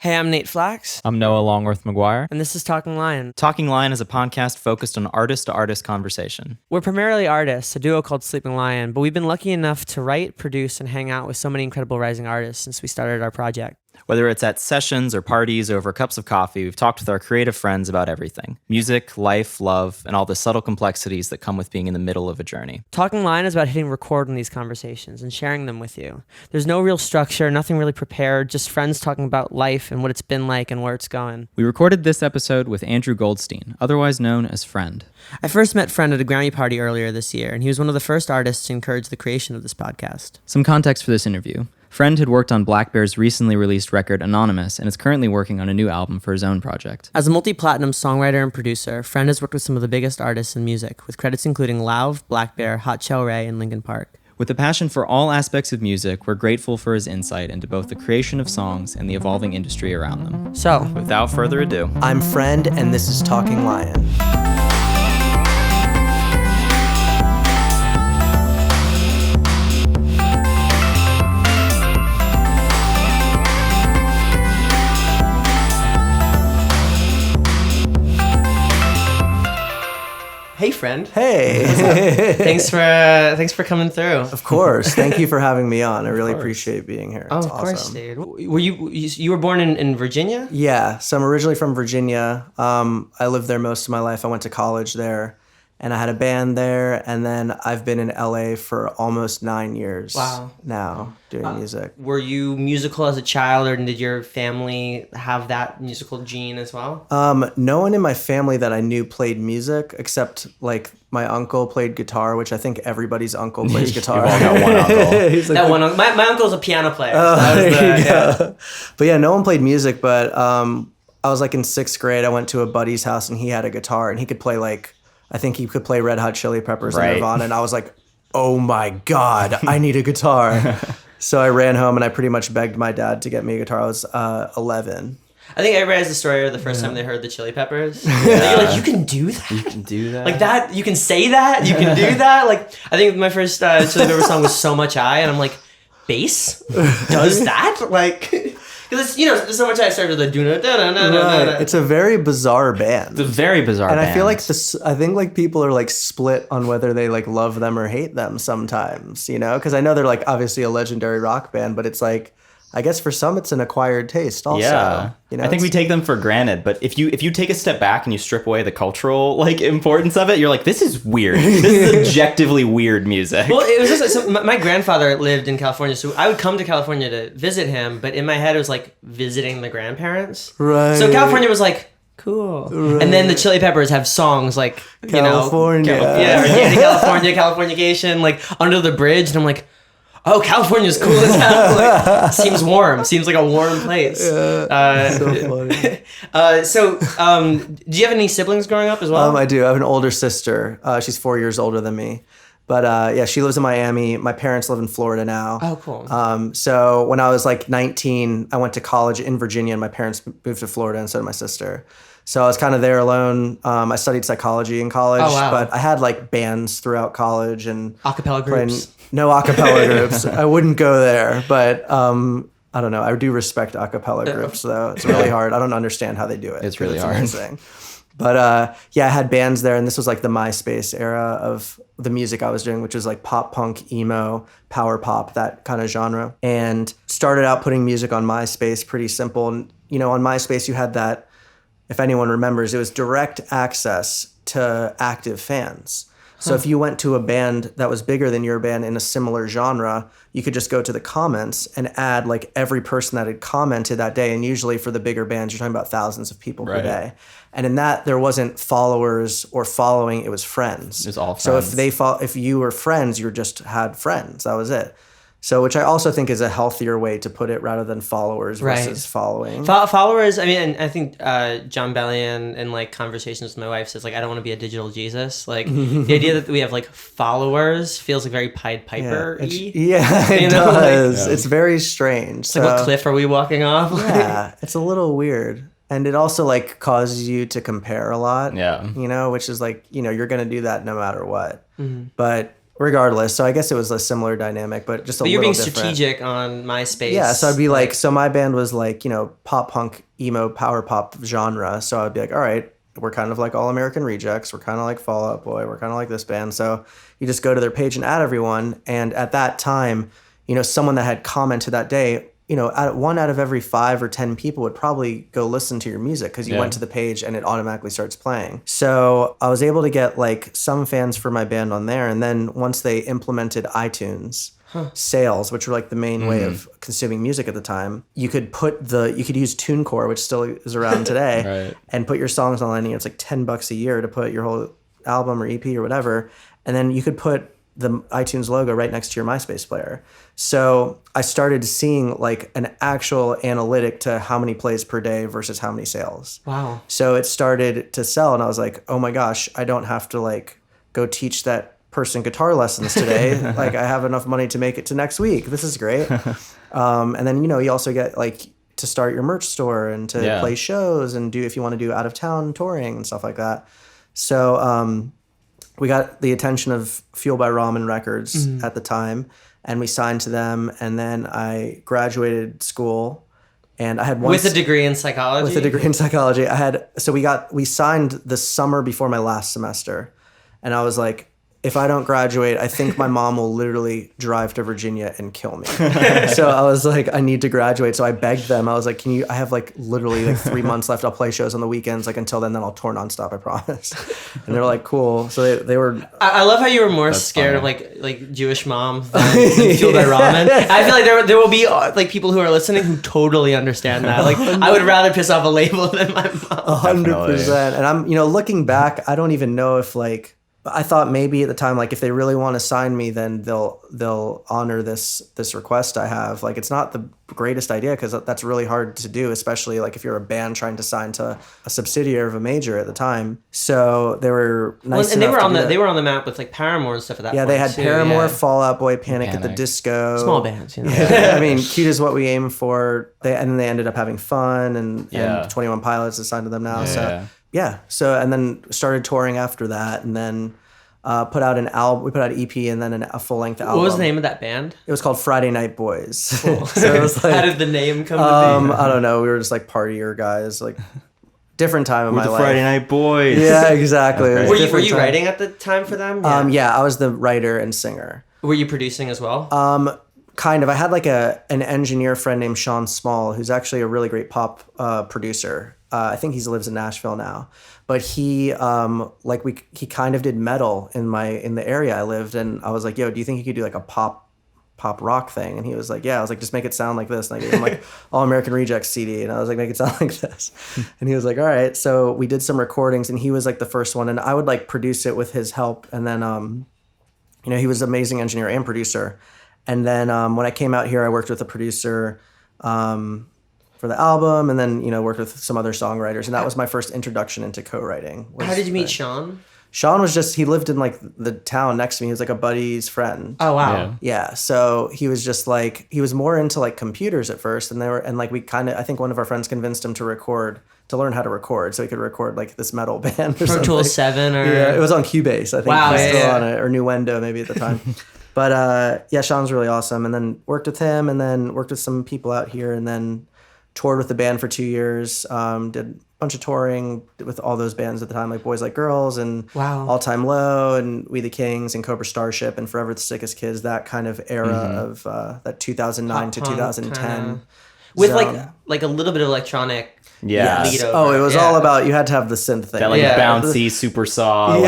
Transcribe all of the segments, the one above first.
Hey, I'm Nate Flax. I'm Noah Longworth McGuire. And this is Talking Lion. Talking Lion is a podcast focused on artist-to-artist conversation. We're primarily artists, a duo called Sleeping Lion, but we've been lucky enough to write, produce, and hang out with so many incredible rising artists since we started our project. Whether it's at sessions or parties or over cups of coffee, we've talked with our creative friends about everything. Music, life, love, and all the subtle complexities that come with being in the middle of a journey. Talking Lion is about hitting record on these conversations and sharing them with you. There's no real structure, nothing really prepared, just friends talking about life and what it's been like and where it's going. We recorded this episode with Andrew Goldstein, otherwise known as FRND. I first met FRND at a Grammy party earlier this year, and he was one of the first artists to encourage the creation of this podcast. Some context for this interview. FRND had worked on Blackbear's recently released record Anonymous and is currently working on a new album for his own project. As a multi-platinum songwriter and producer, FRND has worked with some of the biggest artists in music, with credits including Lauv, Blackbear, Hot Shell Ray, and Linkin Park. With a passion for all aspects of music, we're grateful for his insight into both the creation of songs and the evolving industry around them. So, without further ado, I'm FRND, and this is Talking Lion. hey, friend. Hey. Thanks for coming through. Of course. Thank you for having me on. I really appreciate being here. Oh, it's of course, awesome. dude. Were you were born in Virginia? Yeah. So I'm originally from Virginia. I lived there most of my life. I went to college there, and I had a band there. And then I've been in LA for almost 9 years. Wow. Now doing music. Were you musical as a child, or did your family have that musical gene as well? No one in my family that I knew played music, except like my uncle played guitar, which I think everybody's uncle plays guitar. You've all got one uncle. He's like, That one, my uncle's a piano player. Oh, So that was there you go. yeah. But yeah, no one played music, but I was like in 6th grade. I went to a buddy's house and he had a guitar and he could play I think he could play Red Hot Chili Peppers and Right. Nirvana. And I was like, oh my God, I need a guitar. So I ran home and I pretty much begged my dad to get me a guitar. I was 11. I think everybody has the story of the first time they heard the Chili Peppers. You're like, you can do that? You can do that? Like that? You can say that? You can do that? Like, I think my first Chili Pepper song was So Much I, and I'm like, bass? Does that? Like, because it's, there's so much I started with the Right. It's a very bizarre band. It's a very bizarre And band. I feel like I think like people are like split on whether they like love them or hate them sometimes, because I know they're like obviously a legendary rock band, but it's like, I guess for some it's an acquired taste also. Yeah. I think we take them for granted, but if you take a step back and you strip away the cultural importance of it, you're like, this is weird. This is objectively weird music. Well, it was just so my grandfather lived in California, so I would come to California to visit him, but in my head it was like visiting the grandparents. Right. So California was like, cool. Right. And then the Chili Peppers have songs like, California. Organic California, Californication, like Under the Bridge, and I'm like, oh, California's cool as hell. Like, seems warm. Seems like a warm place. So funny. Do you have any siblings growing up as well? I do. I have an older sister. She's 4 years older than me. But yeah, she lives in Miami. My parents live in Florida now. Oh, cool. So when I was like 19, I went to college in Virginia, and my parents moved to Florida, and so did my sister. So I was kind of there alone. I studied psychology in college, Oh, wow. but I had like bands throughout college and Acapella groups. No acapella groups. I wouldn't go there, but I don't know. I do respect acapella groups though. It's really hard. I don't understand how they do it. It's really hard. Amazing. But yeah, I had bands there, and this was like the MySpace era of the music I was doing, which was like pop punk, emo, power pop, that kind of genre. And started out putting music on MySpace, pretty simple. And, on MySpace, you had that, if anyone remembers, it was direct access to active fans. So if you went to a band that was bigger than your band in a similar genre, you could just go to the comments and add like every person that had commented that day. And usually for the bigger bands, you're talking about thousands of people per day. And in that, there wasn't followers or following, it was friends. It was all So friends. if you were friends, you just had friends. That was it. So, which I also think is a healthier way to put it rather than followers versus following. Followers, I mean, and I think John Bellion in like conversations with my wife says like, I don't want to be a digital Jesus. Like the idea that we have like followers feels like very Pied Piper-y. Yeah, it does. It's very strange. It's like, what cliff are we walking off? Yeah, it's a little weird. And it also like causes you to compare a lot. Yeah. Which is like, you're going to do that no matter what. Mm-hmm. But regardless. So I guess it was a similar dynamic, but just a But you're little being different. strategic on MySpace. Yeah, so I'd be like, so my band was like, pop punk, emo, power pop genre. So I'd be like, all right, we're kind of like All American Rejects. We're kind of like Fall Out Boy. We're kind of like this band. So you just go to their page and add everyone. And at that time, someone that had commented that day, one out of every 5 or 10 people would probably go listen to your music because you went to the page and it automatically starts playing. So I was able to get like some fans for my band on there. And then once they implemented iTunes sales, which were like the main way of consuming music at the time, you could use TuneCore, which still is around today, and put your songs online. It's like $10 a year to put your whole album or EP or whatever. And then you could put the iTunes logo right next to your MySpace player. So I started seeing like an actual analytic to how many plays per day versus how many sales. Wow. So it started to sell and I was like, oh my gosh, I don't have to like go teach that person guitar lessons today. Like I have enough money to make it to next week. This is great. And then, you also get like to start your merch store and to play shows and if you want to do out of town touring and stuff like that. So, we got the attention of Fuel by Ramen Records at the time, and we signed to them. And then I graduated school, and I had one with a degree in psychology. With a degree in psychology, we signed the summer before my last semester, and I was like, if I don't graduate, I think my mom will literally drive to Virginia and kill me. So I was like, I need to graduate. So I begged them. I was like, I have like literally like 3 months left. I'll play shows on the weekends. Like until then I'll tour nonstop, I promise. And they're like, cool. So they were. I love how you were more scared of like Jewish mom than Fueled by Ramen. I feel like there will be like people who are listening who totally understand that. Like I would rather piss off a label than my mom. 100%. And I'm, looking back, I don't even know if like, I thought maybe at the time, like if they really want to sign me, then they'll honor this request I have. Like it's not the greatest idea because that's really hard to do, especially like if you're a band trying to sign to a subsidiary of a major at the time. So they were nice. And they were on the map with like Paramore and stuff at that point. Yeah, they had too, Paramore, Fall Out Boy, Panic at the Disco. Small bands, I mean, Cute is what we aim for. And then they ended up having Fun and 21 Pilots is signed to them now. So and then started touring after that, and then put out an album. We put out an EP and then a full length album. What was the name of that band? It was called Friday Night Boys. Cool. So it was like, how did the name come to be? I don't know. We were just like partier guys, like different time of my life. Friday Night Boys. Yeah, exactly. Were you writing at the time for them? Yeah, I was the writer and singer. Were you producing as well? Kind of. I had like an engineer friend named Sean Small, who's actually a really great pop producer. I think he lives in Nashville now, but he kind of did metal in the area I lived, and I was like, yo, do you think you could do like a pop rock thing? And he was like, yeah. I was like, just make it sound like this. And I gave him like All American Rejects CD, and I was like, make it sound like this. And he was like, all right. So we did some recordings, and he was like the first one, and I would like produce it with his help. And then he was an amazing engineer and producer. And then when I came out here, I worked with a producer for the album, and then worked with some other songwriters, and that was my first introduction into co-writing. How did you meet Sean? Sean was he lived in like the town next to me. He was like a buddy's friend. Oh wow. Yeah. So he was just like, he was more into like computers at first, and I think one of our friends convinced him to learn how to record, so he could record like this metal band or Pro something. Tools 7 or it was on Cubase, I think. Wow, He was still yeah. on it, or Nuendo maybe at the time. But Sean's really awesome. And then worked with him, and then worked with some people out here, and then toured with the band for 2 years. Did a bunch of touring with all those bands at the time, like Boys Like Girls and All Time Low and We the Kings and Cobra Starship and Forever the Sickest Kids, that kind of era of that 2009 to 2010. With like a little bit of electronic lead over. It was all about, you had to have the synth thing. That bouncy super saw. The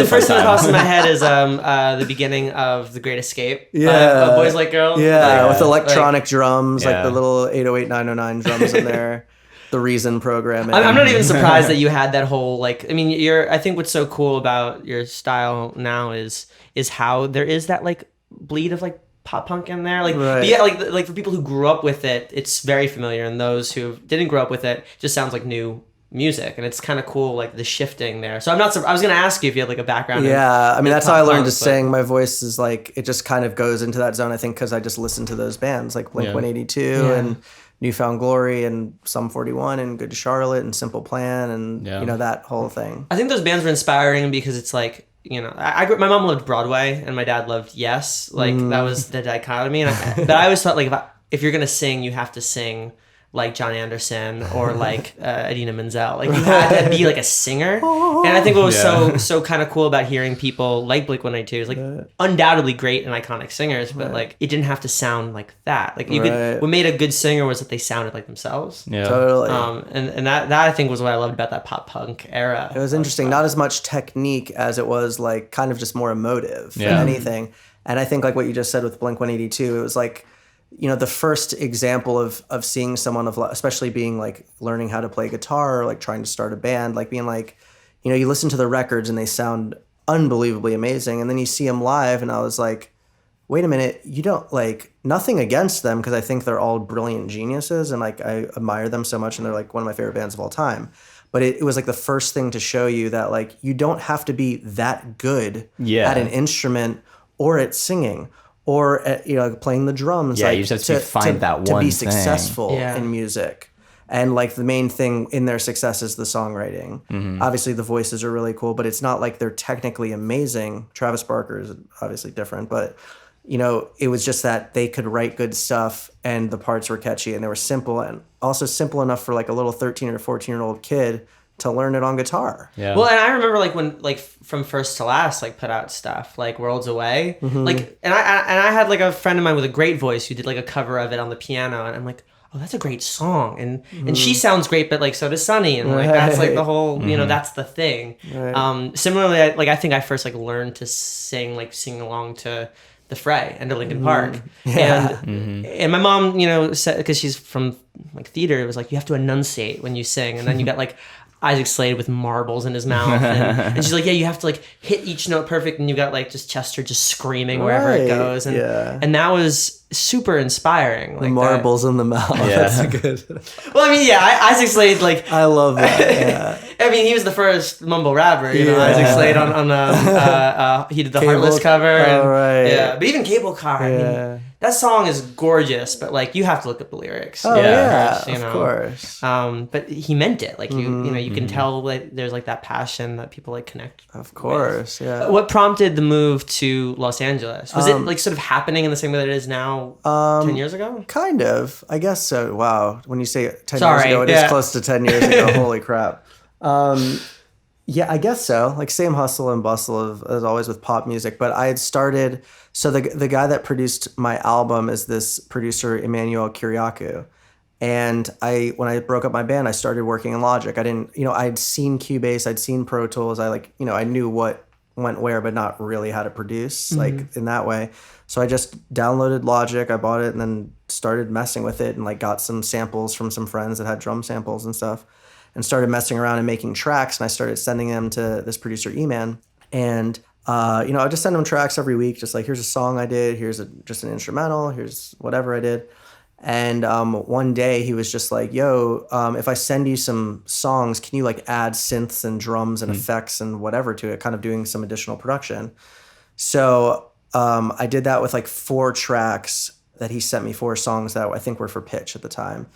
first thing that pops in my head is the beginning of The Great Escape. Of Boys Like Girls. Yeah, with electronic drums, like the little 808 909 drums in there. The Reason programming. I'm not even surprised that you had that whole I think what's so cool about your style now is how there is that like bleed of like pop punk in there, like for people who grew up with it, it's very familiar, and those who didn't grow up with it, just sounds like new music, and it's kind of cool, like the shifting there. So I was gonna ask you if you had like a background. That's how I learned to sing. My voice is like, it just kind of goes into that zone, I think, because I just listened to those bands like Blink 182 and Newfound Glory and Sum 41 and Good Charlotte and Simple Plan and that whole thing. I think those bands were inspiring because it's like, I grew, my mom loved Broadway and my dad loved Yes. Like that was the dichotomy. But I always thought like if you're gonna sing, you have to sing like John Anderson or like Idina Menzel. Like you had to be like a singer. And I think what was so kind of cool about hearing people like Blink-182 is like undoubtedly great and iconic singers, but like it didn't have to sound like that. Like you could, what made a good singer was that they sounded like themselves. Yeah, totally. And that I think was what I loved about that pop punk era. It was interesting. Not as much technique as it was like kind of just more emotive than anything. And I think like what you just said with Blink-182, it was like, the first example of seeing someone especially being like learning how to play guitar or like trying to start a band, like being like, you listen to the records and they sound unbelievably amazing. And then you see them live and I was like, wait a minute, you don't like nothing against them. Cause I think they're all brilliant geniuses and like, I admire them so much and they're like one of my favorite bands of all time. But it was like the first thing to show you that like, you don't have to be that good at an instrument or at singing. Or playing the drums. Yeah, you just have to find that one thing. To be successful in music. And like the main thing in their success is the songwriting. Mm-hmm. Obviously the voices are really cool, but it's not like they're technically amazing. Travis Barker is obviously different, but it was just that they could write good stuff and the parts were catchy and they were simple and also simple enough for like a little 13 or 14-year-old kid to learn it on guitar. Yeah. Well, and I remember like when like From First to Last like put out stuff like Worlds Away. Mm-hmm. Like and I had like a friend of mine with a great voice who did like a cover of it on the piano and I'm like, oh, that's a great song. And she sounds great, but like so does Sunny and like that's like the whole, that's the thing. Right. Similarly, I think I first like learned to sing along to The Fray and to Linkin Park. Yeah. And my mom, said, because she's from like theater, it was like you have to enunciate when you sing and then you got like Isaac Slade with marbles in his mouth. And she's like, yeah, you have to like hit each note perfect. And you got like just Chester just screaming wherever it goes. And that was super inspiring. Like the marbles in the mouth. Yeah. That's good. Well, I mean, Isaac Slade, like. I love that. Yeah. I mean, he was the first mumble rapper, Isaac Slade on he did the Heartless cover. And, yeah. But even Cable Car, I mean, that song is gorgeous, but like you have to look at the lyrics. Oh yeah, of course. But he meant it. Like you can tell like there's like that passion that people like connect. Of course, yeah. What prompted the move to Los Angeles? Was it like sort of happening in the same way that it is now? 10 years ago? Kind of, I guess so. Wow, when you say 10 years ago, it is close to 10 years ago. Holy crap. Yeah, I guess so. Like same hustle and bustle as always with pop music. But I had started. So the guy that produced my album is this producer Emmanuel Kiriakou, and when I broke up my band, I started working in Logic. I didn't, I'd seen Cubase, I'd seen Pro Tools. I knew what went where, but not really how to produce like in that way. So I just downloaded Logic, I bought it, and then started messing with it and like got some samples from some friends that had drum samples and stuff. And started messing around and making tracks, and I started sending them to this producer E-Man. And I just send him tracks every week, just like here's a song I did, here's just an instrumental, here's whatever I did. And one day he was just like, yo, if I send you some songs, can you like add synths and drums and effects and whatever to it, kind of doing some additional production. So I did that with like 4 tracks that he sent me, 4 songs that I think were for Pitch at the time.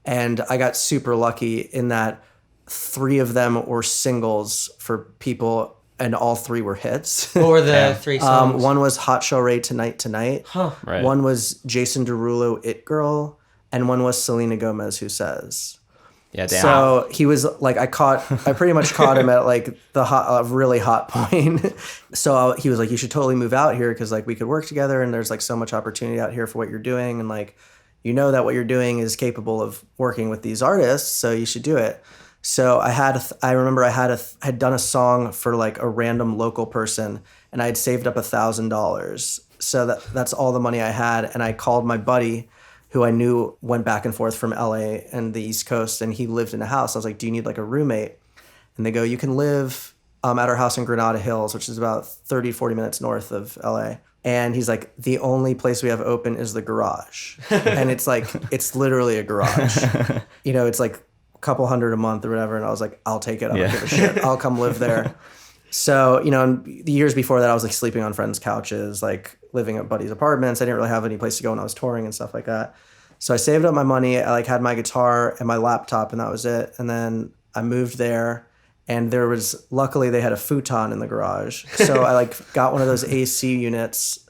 And I got super lucky in that 3 of them were singles for people and all 3 were hits. What were the 3 songs? One was Hot Shell Ray Tonight. Huh. Right. One was Jason Derulo, It Girl. And one was Selena Gomez, Who Says. Yeah, damn. So he was like, I pretty much caught him at like the really hot point. So he was like, you should totally move out here because like we could work together and there's like so much opportunity out here for what you're doing. And like, that what you're doing is capable of working with these artists. So you should do it. So I remember I had done a song for like a random local person and I had saved up $1,000. So that's all the money I had. And I called my buddy who I knew went back and forth from LA and the East Coast, and he lived in a house. I was like, do you need like a roommate? And they go, you can live at our house in Granada Hills, which is about 30, 40 minutes north of LA. And he's like, the only place we have open is the garage. And it's like, it's literally a garage. It's like a couple $100 a month or whatever. And I was like, I'll take it. I don't give a shit. I'll come live there. So, the years before that, I was like sleeping on friends' couches, like living at buddies' apartments. I didn't really have any place to go when I was touring and stuff like that. So I saved up my money. I like had my guitar and my laptop and that was it. And then I moved there And luckily they had a futon in the garage. So I like got one of those AC units,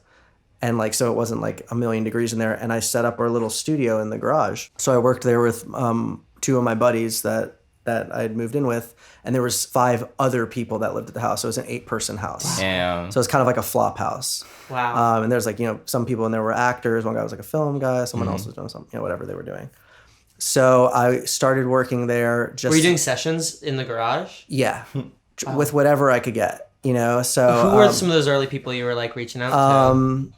and like, so it wasn't like a million degrees in there. And I set up our little studio in the garage. So I worked there with two of my buddies that I had moved in with, and there was 5 other people that lived at the house. So it was an 8-person house. Damn. So it was kind of like a flop house. Wow. And there's like, some people in there were actors. One guy was like a film guy. Someone else was doing something, whatever they were doing. So I started working there. Were you doing sessions in the garage? Yeah. With whatever I could get, so. Who were some of those early people you were like reaching out to?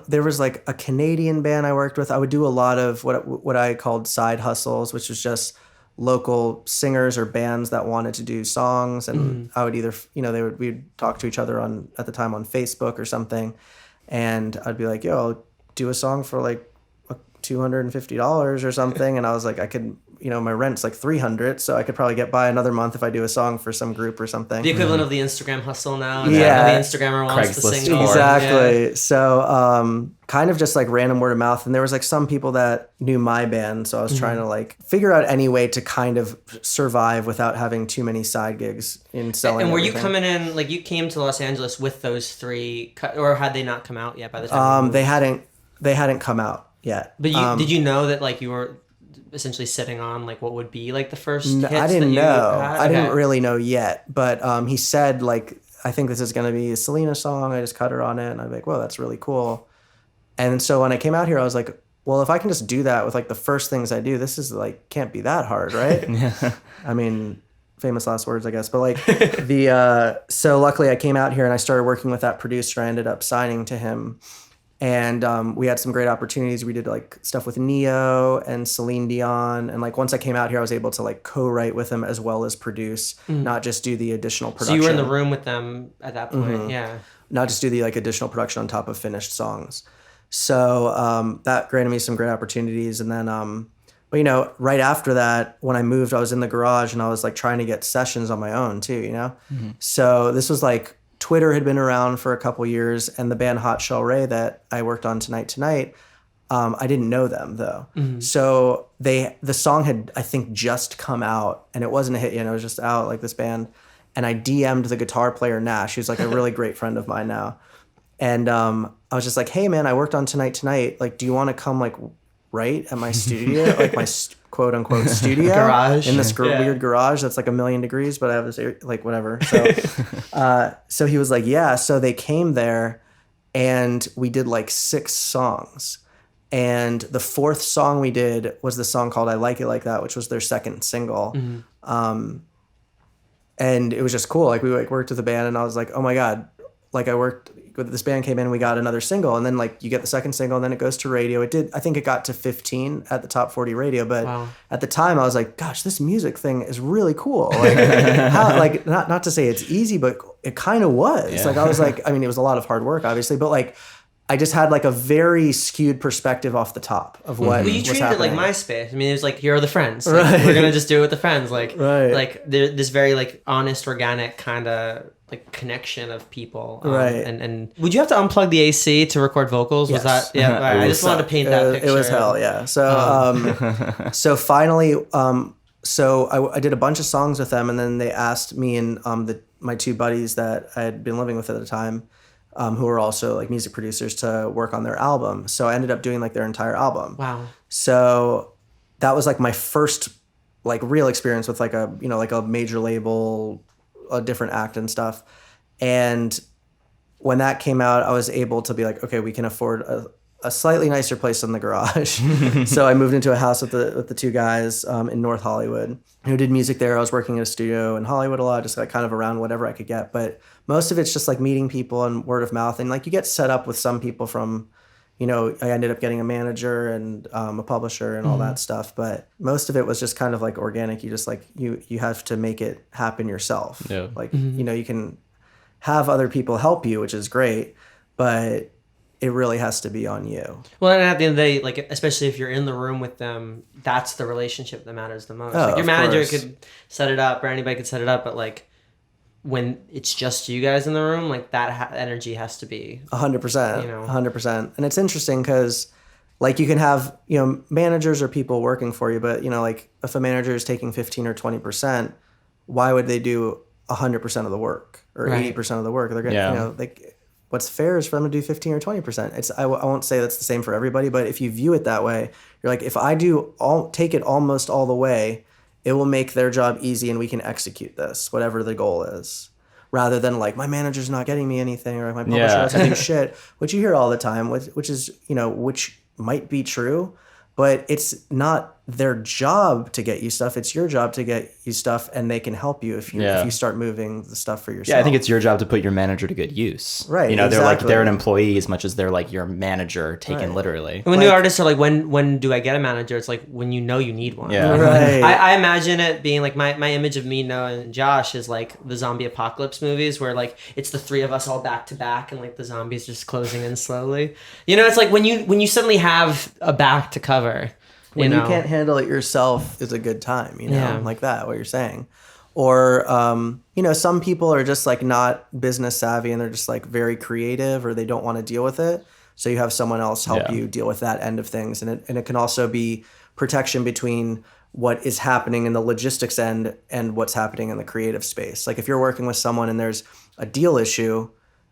There was like a Canadian band I worked with. I would do a lot of what I called side hustles, which was just local singers or bands that wanted to do songs. And I would either, we'd talk to each other at the time on Facebook or something. And I'd be like, yo, I'll do a song for like $250 or something. And I was like, I could, my rent's like $300, so I could probably get by another month if I do a song for some group or something. The equivalent of the Instagram hustle now. Yeah. The Instagrammer wants the single. Exactly. Yeah. So kind of just like random word of mouth. And there was like some people that knew my band. So I was trying to like figure out any way to kind of survive without having too many side gigs in selling. And were everything. you coming in, like you came to Los Angeles with those 3, or had they not come out yet by the time? They hadn't come out yet. But did you know that like you were essentially sitting on like what would be like the first hits I didn't know. had? I didn't really know yet. But he said like, I think this is going to be a Selena song. I just cut her on it. And I'm like, whoa, that's really cool. And so when I came out here, I was like, well, if I can just do that with like the first things I do, this is like, can't be that hard, right? Yeah. I mean, famous last words, I guess. But like so luckily I came out here and I started working with that producer. I ended up signing to him. And we had some great opportunities. We did like stuff with Neo and Celine Dion. And like once I came out here, I was able to like co-write with him as well as produce, not just do the additional production. So you were in the room with them at that point, yeah. Not just do the like additional production on top of finished songs. So that granted me some great opportunities. And then, but right after that, when I moved, I was in the garage and I was like trying to get sessions on my own too, So this was like, Twitter had been around for a couple years, and the band Hot Shell Ray that I worked on Tonight, I didn't know them though. So the song had, I think, just come out, and it wasn't a hit yet. It was just out, like this band. And I DM'd the guitar player Nash, who's like a really great friend of mine now. And I was just like, hey man, I worked on Tonight. Like, do you want to come like write at my studio, like my quote unquote studio garage in this weird garage that's like 1,000,000 degrees, but I have this like whatever. So, so he was like, yeah. So they came there, and we did like 6 songs, and the 4th song we did was the song called "I Like It Like That," which was their second single. And it was just cool. Like we like worked with the band, and I was like, oh my god, like I worked. This band came in, we got another single, and then like you get the second single, and then it goes to radio. I think it got to 15 at the top 40 radio, but at the time I was like, gosh, this music thing is really cool. Like, how, like not to say it's easy, but it kind of was. Yeah. Like I was like, I mean, it was a lot of hard work, obviously, but like I just had like a very skewed perspective off the top of what. Well, you was treated happening. it like MySpace. I mean, it was like, here are the friends. Like, right. We're gonna just do it with the friends. Like, like this very like honest, organic kind of like connection of people. Right. And would you have to unplug the AC to record vocals? Yes. Was that? Yeah. Right. I just wanted to paint that picture. It was hell. Yeah. So so finally, so I did a bunch of songs with them, and then they asked me and my 2 buddies that I had been living with at the time. Who were also like music producers, to work on their album. So I ended up doing like their entire album. Wow. So that was like my first like real experience with like a, like a major label, a different act and stuff. And when that came out, I was able to be like, okay, we can afford a slightly nicer place than the garage. So I moved into a house with the 2 guys in North Hollywood who did music there. I was working in a studio in Hollywood a lot, just like kind of around whatever I could get. But most of it's just like meeting people and word of mouth. And like you get set up with some people from, I ended up getting a manager and a publisher and all that stuff. But most of it was just kind of like organic. You just like, you have to make it happen yourself. Yeah. Like, you can have other people help you, which is great, but it really has to be on you. Well, and at the end of the day, like, especially if you're in the room with them, that's the relationship that matters the most. Oh, like your manager course. could set it up, or anybody could set it up, but like when it's just you guys in the room, like that energy has to be 100%, 100%. And it's interesting because like you can have, managers or people working for you, but like if a manager is taking 15 or 20%, why would they do 100% of the work or Right. 80% of the work? They're gonna, what's fair is for them to do 15 or 20%. I won't say that's the same for everybody, but if you view it that way, you're like, if I take it almost all the way, it will make their job easy and we can execute this, whatever the goal is. Rather than like, my manager's not getting me anything or my publisher doesn't do shit, which you hear all the time, which is, which might be true, but it's not their job to get you stuff. It's your job to get you stuff, and they can help you if you start moving the stuff for yourself. Yeah, I think it's your job to put your manager to good use. Right. They're an employee as much as they're like your manager taken literally. And when new artists are like, when do I get a manager? It's like when you know you need one. Yeah. Right. I imagine it being like my image of me, Noah, and Josh is like the zombie apocalypse movies where like it's the three of us all back to back and like the zombies just closing in slowly. It's like when you suddenly have a back to cover. When you can't handle it yourself is a good time, like that, what you're saying. Or, some people are just like not business savvy and they're just like very creative or they don't want to deal with it. So you have someone else help you deal with that end of things. And it can also be protection between what is happening in the logistics end and what's happening in the creative space. Like if you're working with someone and there's a deal issue,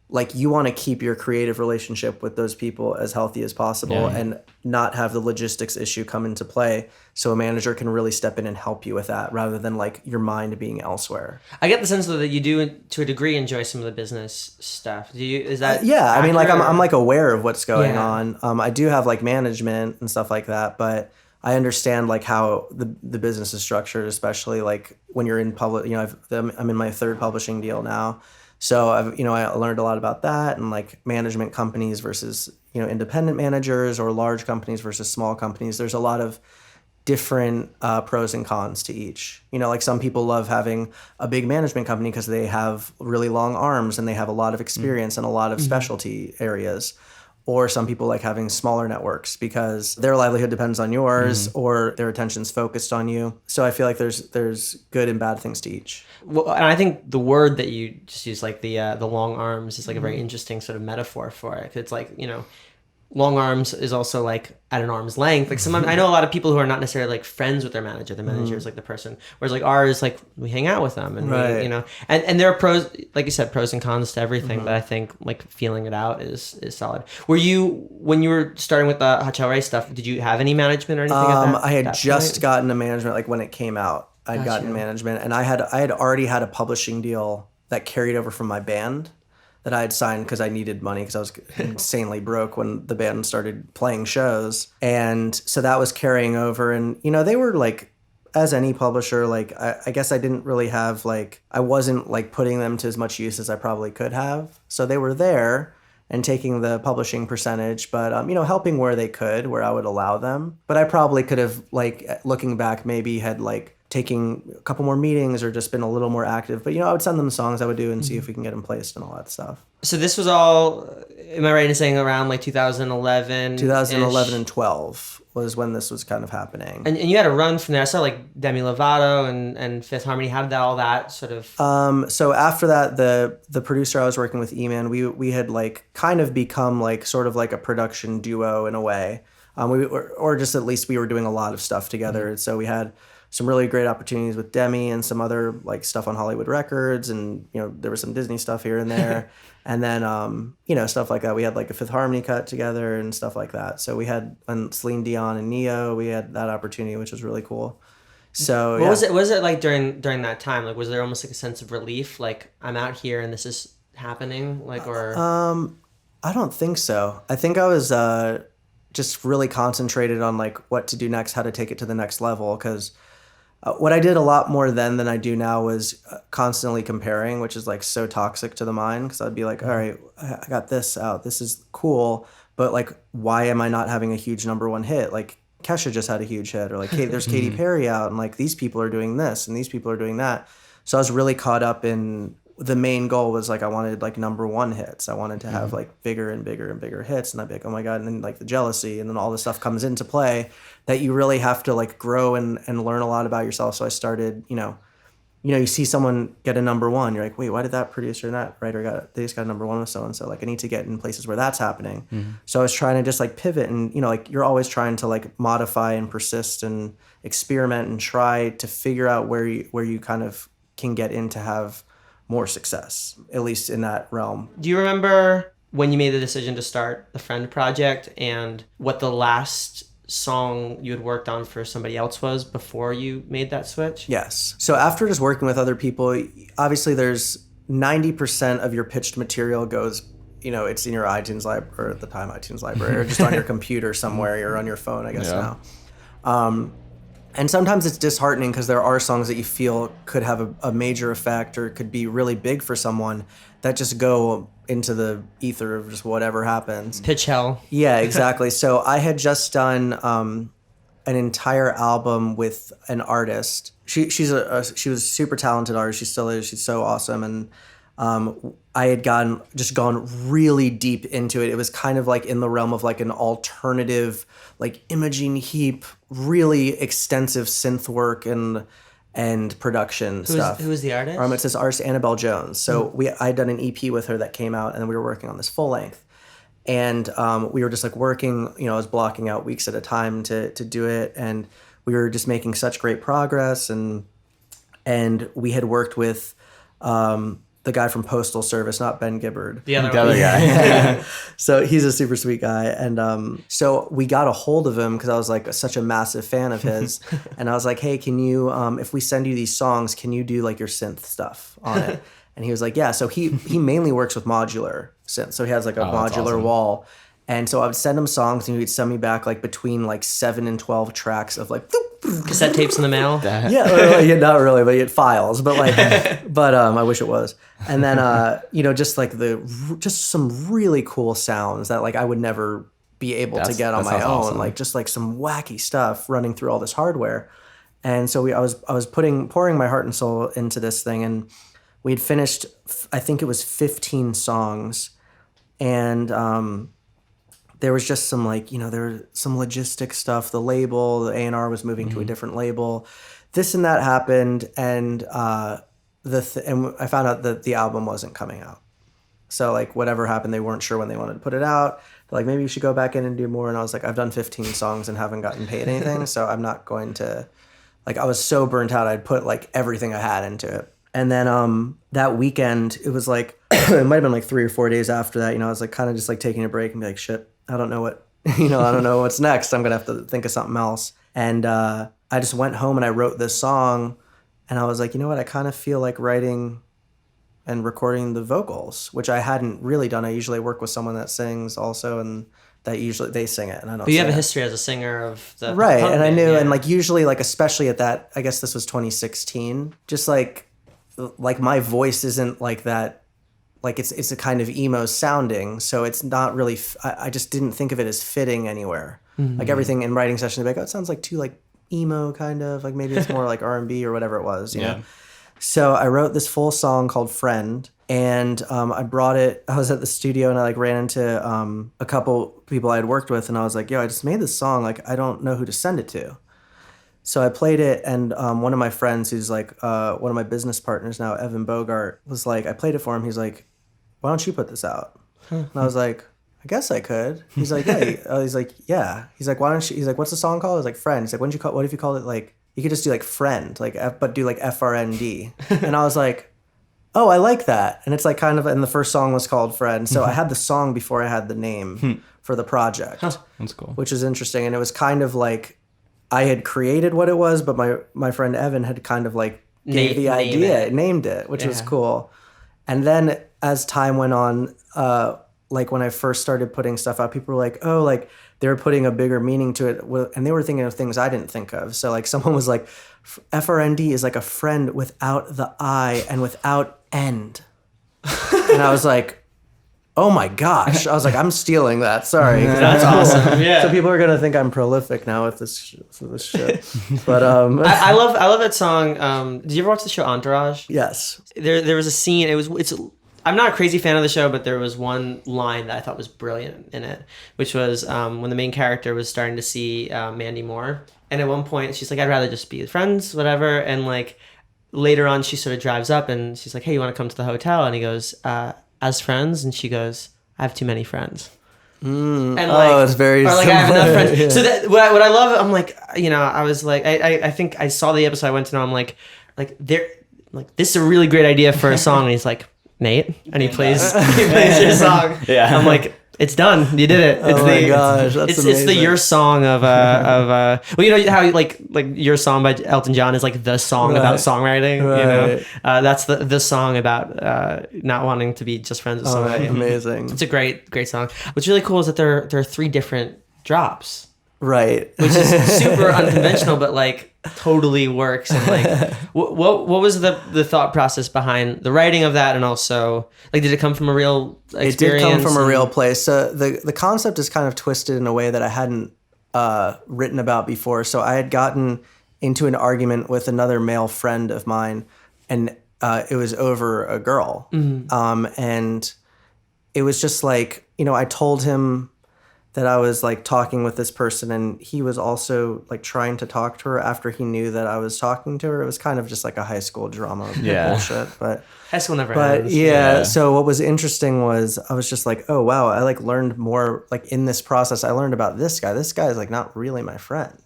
like you want to keep your creative relationship with those people as healthy as possible and not have the logistics issue come into play, so a manager can really step in and help you with that rather than like your mind being elsewhere. I get the sense though that you do to a degree enjoy some of the business stuff. Is that I mean, like I'm like aware of what's going on. I do have like management and stuff like that, but I understand like how the business is structured, especially like when you're in public. I'm in my third publishing deal now. So I learned a lot about that and like management companies versus, independent managers or large companies versus small companies. There's a lot of different pros and cons to each. Like some people love having a big management company because they have really long arms and they have a lot of experience and a lot of specialty areas. Or some people like having smaller networks because their livelihood depends on yours or their attention's focused on you. So I feel like there's good and bad things to each. Well, and I think the word that you just use, like the long arms, is like a very interesting sort of metaphor for it. It's like, long arms is also like at an arm's length. Like sometimes I know a lot of people who are not necessarily like friends with their manager. Their manager is like the person, whereas like ours, like we hang out with them and we, and there are pros, like you said, pros and cons to everything. But I think like feeling it out is solid. Were you, when you were starting with the Hot Shell Ray stuff, did you have any management or anything? I had just gotten a management, like when it came out, I'd gotten management, and I had already had a publishing deal that carried over from my band that I had signed because I needed money because I was insanely broke when the band started playing shows. And so that was carrying over. And, they were like, as any publisher, like, I guess I didn't really have like, I wasn't like putting them to as much use as I probably could have. So they were there and taking the publishing percentage, but, helping where they could, where I would allow them. But I probably could have, like, looking back, maybe had like taking a couple more meetings or just been a little more active. But, I would send them songs I would do and see if we can get them placed and all that stuff. So this was all, am I right in saying around like 2011? 2011 and 12 was when this was kind of happening. And you had a run from there. I saw like Demi Lovato and Fifth Harmony. How did all that sort of... So after that, the producer I was working with, E-Man, we had like kind of become like sort of like a production duo in a way. Or just at least we were doing a lot of stuff together. So we had some really great opportunities with Demi and some other like stuff on Hollywood Records, and there was some Disney stuff here and there. And then stuff like that. We had like a Fifth Harmony cut together and stuff like that. So we had Celine Dion and Neo. We had that opportunity, which was really cool. So what was it like during that time? Like, was there almost like a sense of relief, like I'm out here and this is happening, like, or? I don't think so. I think I was just really concentrated on like what to do next, how to take it to the next level, because. What I did a lot more then than I do now was constantly comparing, which is like so toxic to the mind, because I'd be like, all right, I got this out. This is cool. But like, why am I not having a huge number one hit? Like Kesha just had a huge hit, or like, hey, there's Katy Perry out, and like these people are doing this and these people are doing that. So I was really caught up in the main goal was like I wanted like number one hits. I wanted to have like bigger and bigger and bigger hits, and I'd be like, oh my God, and then like the jealousy and then all this stuff comes into play that you really have to like grow and learn a lot about yourself. So I started, you see someone get a number one, you're like, wait, why did that producer and that writer they just got a number one with so-and-so? Like I need to get in places where that's happening. So I was trying to just like pivot and, like you're always trying to like modify and persist and experiment and try to figure out where you kind of can get in to have more success, at least in that realm. Do you remember when you made the decision to start the Friend Project and what the last song you had worked on for somebody else was before you made that switch? Yes. So after just working with other people, obviously there's 90% of your pitched material goes, it's in your iTunes library, or at the time iTunes library, or just on your computer somewhere, or on your phone, I guess now. And sometimes it's disheartening because there are songs that you feel could have a major effect or could be really big for someone that just go into the ether of just whatever happens. Pitch hell. Yeah, exactly. So I had just done an entire album with an artist. She was a super talented artist. She still is. She's so awesome. And I had gone really deep into it. It was kind of like in the realm of like an alternative, like Imogene Heap, really extensive synth work and production stuff. Who was the artist? It's this artist Annabelle Jones. So I had done an EP with her that came out, and we were working on this full length. And we were just like working. I was blocking out weeks at a time to do it, and we were just making such great progress. And we had worked with the guy from Postal Service, not Ben Gibbard. The other guy. So he's a super sweet guy. And so we got a hold of him because I was like such a massive fan of his. And I was like, hey, can you, if we send you these songs, can you do like your synth stuff on it? And he was like, yeah. So he mainly works with modular synth. So he has like a modular wall. And so I would send him songs, and he would send me back like between like 7 and 12 tracks of like cassette tapes in the mail. Yeah, not really, but files. But like, I wish it was. And then just like just some really cool sounds that like I would never be able to get on my own. Awesome. Like just like some wacky stuff running through all this hardware. And so I was pouring my heart and soul into this thing, and we had finished. I think it was 15 songs, and there was just some like, there was some logistic stuff. The label, the A&R was moving to a different label. This and that happened, and and I found out that the album wasn't coming out. So like whatever happened, they weren't sure when they wanted to put it out. They're like, maybe you should go back in and do more. And I was like, I've done 15 songs and haven't gotten paid anything, so I'm not going to. Like I was so burnt out, I'd put like everything I had into it. And then that weekend, it was like it might have been like 3 or 4 days after that. I was like kind of just like taking a break and be like, shit. I don't know what, I don't know what's next. I'm going to have to think of something else. And I just went home and I wrote this song, and I was like, you know what? I kind of feel like writing and recording the vocals, which I hadn't really done. I usually work with someone that sings also, and that usually they sing it, and I don't. But you have a history as a singer of the right, punk and I band, knew, yeah. and like usually, like especially at that, I guess this was 2016. Just like my voice isn't like that. Like it's a kind of emo sounding, so it's not really. I just didn't think of it as fitting anywhere. Mm-hmm. Like everything in writing sessions, like, oh, it sounds like too like emo kind of. Like maybe it's more like R&B or whatever it was. You know? So I wrote this full song called "Friend," and I brought it. I was at the studio and I like ran into a couple people I had worked with, and I was like, "Yo, I just made this song. Like I don't know who to send it to." So I played it, and one of my friends, who's like one of my business partners now, Evan Bogart, was like, I played it for him. He's like, why don't you put this out? And I was like, I guess I could. He's like, yeah. He's like, yeah. He's like, why don't you? He's like, what's the song called? I was like, Friend. He's like, what if you call it like, you could just do like Friend, like, but do like FRND. And I was like, oh, I like that. And it's like kind of, and the first song was called Friend. So I had the song before I had the name for the project. That's cool. Which is interesting. And it was kind of like, I had created what it was, but my friend Evan had kind of like gave the idea, named it, which was cool. And then as time went on, like when I first started putting stuff out, people were like, oh, like they were putting a bigger meaning to it. And they were thinking of things I didn't think of. So like someone was like, FRND is like a friend without the I and without end. And I was like, oh my gosh. I was like, I'm stealing that. Sorry. That's awesome. Yeah. So people are going to think I'm prolific now with this shit. But I love that song. Did you ever watch the show Entourage? Yes. There was a scene. I'm not a crazy fan of the show, but there was one line that I thought was brilliant in it, which was when the main character was starting to see Mandy Moore. And at one point she's like, I'd rather just be friends, whatever. And like later on she sort of drives up and she's like, hey, you want to come to the hotel? And he goes, as friends? And she goes, I have too many friends. And like, it's very or like I have enough friends. Yeah. So that what I love, I'm like, I was like, I think I saw the episode I went to know, I'm like there, like, this is a really great idea for a song. And he's like, Nate, and he plays your song. Yeah. I'm like, it's done. You did it. It's Oh my gosh, that's it's amazing. the your song of well, you know how like your song by Elton John is like the song about songwriting. You know, that's the song about not wanting to be just friends with somebody. Amazing. It's a great song. What's really cool is that there are 3 different drops, Right. which is super unconventional, but like totally works. And like, what was the thought process behind the writing of that, and also like, did it come from a real experience? It did come from a real place. So the concept is kind of twisted in a way that I hadn't written about before. So I had gotten into an argument with another male friend of mine, and it was over a girl. And it was just like, you know, I told him that I was like talking with this person, and he was also like trying to talk to her after he knew that I was talking to her. It was kind of just like a high school drama bullshit, but high school never but ends. yeah. So what was interesting was I was just like, oh wow, I like learned more like in this process. I learned about this guy. This guy is like not really my friend.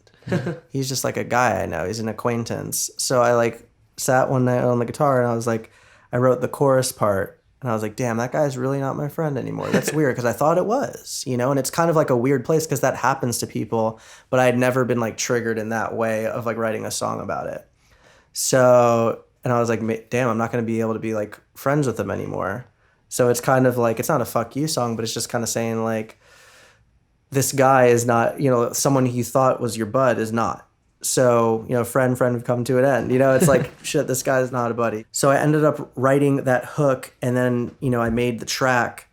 He's just like a guy I know. He's an acquaintance. So I like sat one night on the guitar and I was like, I wrote the chorus part. And I was like, damn, that guy's really not my friend anymore. That's weird, because I thought it was, you know? And it's kind of like a weird place because that happens to people, but I had never been like triggered in that way of like writing a song about it. So, and I was like, damn, I'm not going to be able to be like friends with him anymore. So it's kind of like, it's not a fuck you song, but it's just kind of saying like, this guy is not, you know, someone you thought was your bud is not. So, you know, friend would come to an end. You know, it's like, shit, this guy's not a buddy. So I ended up writing that hook, and then, you know, I made the track.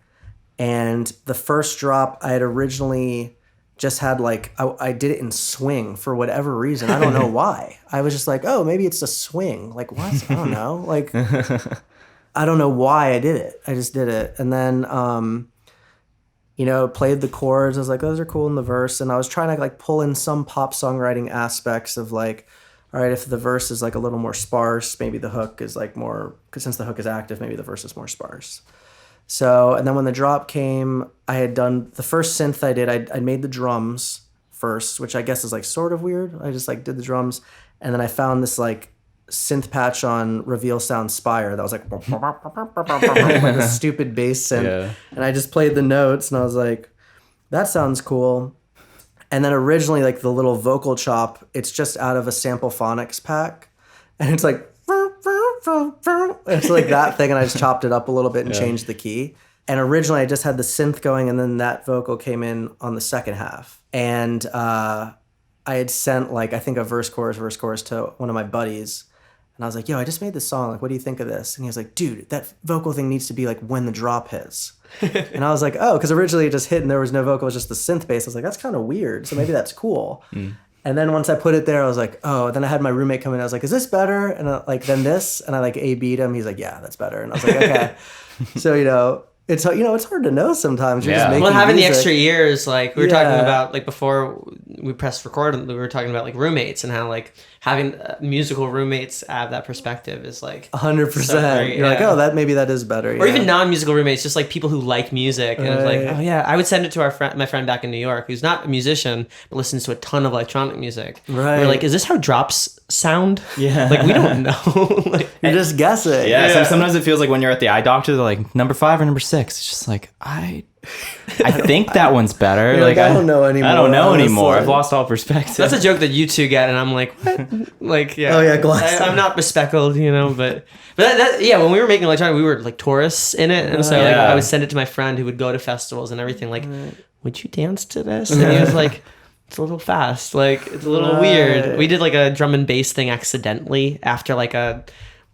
And the first drop, I had originally just had like, I did it in swing for whatever reason. I don't know why. I was just like, oh, maybe it's a swing. Like, what? I don't know. Like, I don't know why I did it. I just did it. And then, you know, played the chords. I was like, those are cool in the verse. And I was trying to like pull in some pop songwriting aspects of like, all right, if the verse is like a little more sparse, maybe the hook is like more, because since the hook is active, maybe the verse is more sparse. So, and then when the drop came, I had done the first synth I did, I made the drums first, which I guess is like sort of weird. I just like did the drums. And then I found this like synth patch on Reveal Sound Spire that was like like a stupid bass synth. Yeah. And I just played the notes and I was like, that sounds cool. And then originally like the little vocal chop, it's just out of a Sample Phonics pack. And it's like, it's like that thing. And I just chopped it up a little bit and changed the key. And originally I just had the synth going, and then that vocal came in on the second half. And I had sent like, I think a verse chorus to one of my buddies. And I was like, yo, I just made this song. Like, what do you think of this? And he was like, dude, that vocal thing needs to be like when the drop hits. And I was like, oh, because originally it just hit and there was no vocal, it was just the synth bass. I was like, that's kind of weird. So maybe that's cool. And then once I put it there, I was like, oh, then I had my roommate come in. I was like, is this better? And like, then this? And I like A-B'd him. He's like, yeah, that's better. And I was like, okay. So, you know, it's hard to know sometimes. You're just making having music. the extra years, like we were talking about, like before we pressed record, we were talking about like roommates and how like having musical roommates have that perspective is like 100%. You're like, oh, maybe that is better. Or even non-musical roommates, just like people who like music. And it's like, oh yeah, I would send it to my friend back in New York, who's not a musician but listens to a ton of electronic music. Right. We're like, is this how drops sound? Yeah. Like we don't know. Like, you're just guessing. Yeah. Sometimes it feels like when you're at the eye doctor, they're like number 5 or number 6. It's just like I think that one's better. Like I don't know anymore. I don't know honestly. anymore. I've lost all perspective. That's a joke that you two get, and I'm like, what? Like, yeah. Oh yeah, glass. I'm not bespeckled, you know, but that yeah, when we were making electronic, we were like tourists in it, and so like I would send it to my friend who would go to festivals and everything. Like, would you dance to this? And he was like, it's a little fast, like it's a little weird. We did like a drum and bass thing accidentally after like a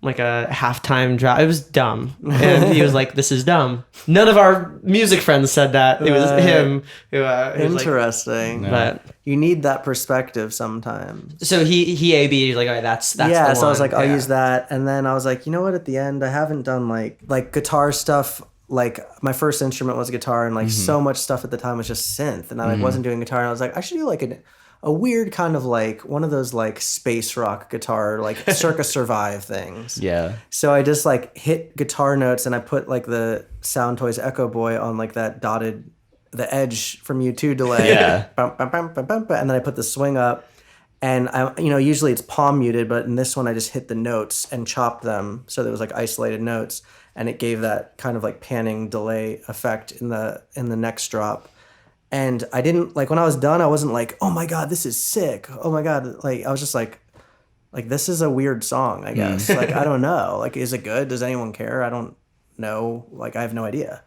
halftime drop. It was dumb, and he was like, "This is dumb." None of our music friends said that. It was him. Who, interesting. Like, but you need that perspective sometimes. So he A/B'd like, all right, that's yeah. The so one. I was like, I'll use that, and then I was like, you know what? At the end, I haven't done like guitar stuff. Like my first instrument was guitar, and like so much stuff at the time was just synth, and I like wasn't doing guitar. And I was like, I should do like a weird kind of like one of those like space rock guitar, like Circa Survive things. Yeah. So I just like hit guitar notes, and I put like the Sound Toys Echo Boy on like that dotted, the edge from U2 delay. Yeah. Bum, bum, bum, bum, bum, bum, and then I put the swing up. And usually it's palm muted, but in this one I just hit the notes and chopped them so there was like isolated notes, and it gave that kind of like panning delay effect in the next drop. And I didn't like, when I was done, I wasn't like, oh my God, this is sick. Oh my God. Like, I was just like this is a weird song, I guess. Like, I don't know. Like, is it good? Does anyone care? I don't know. Like, I have no idea.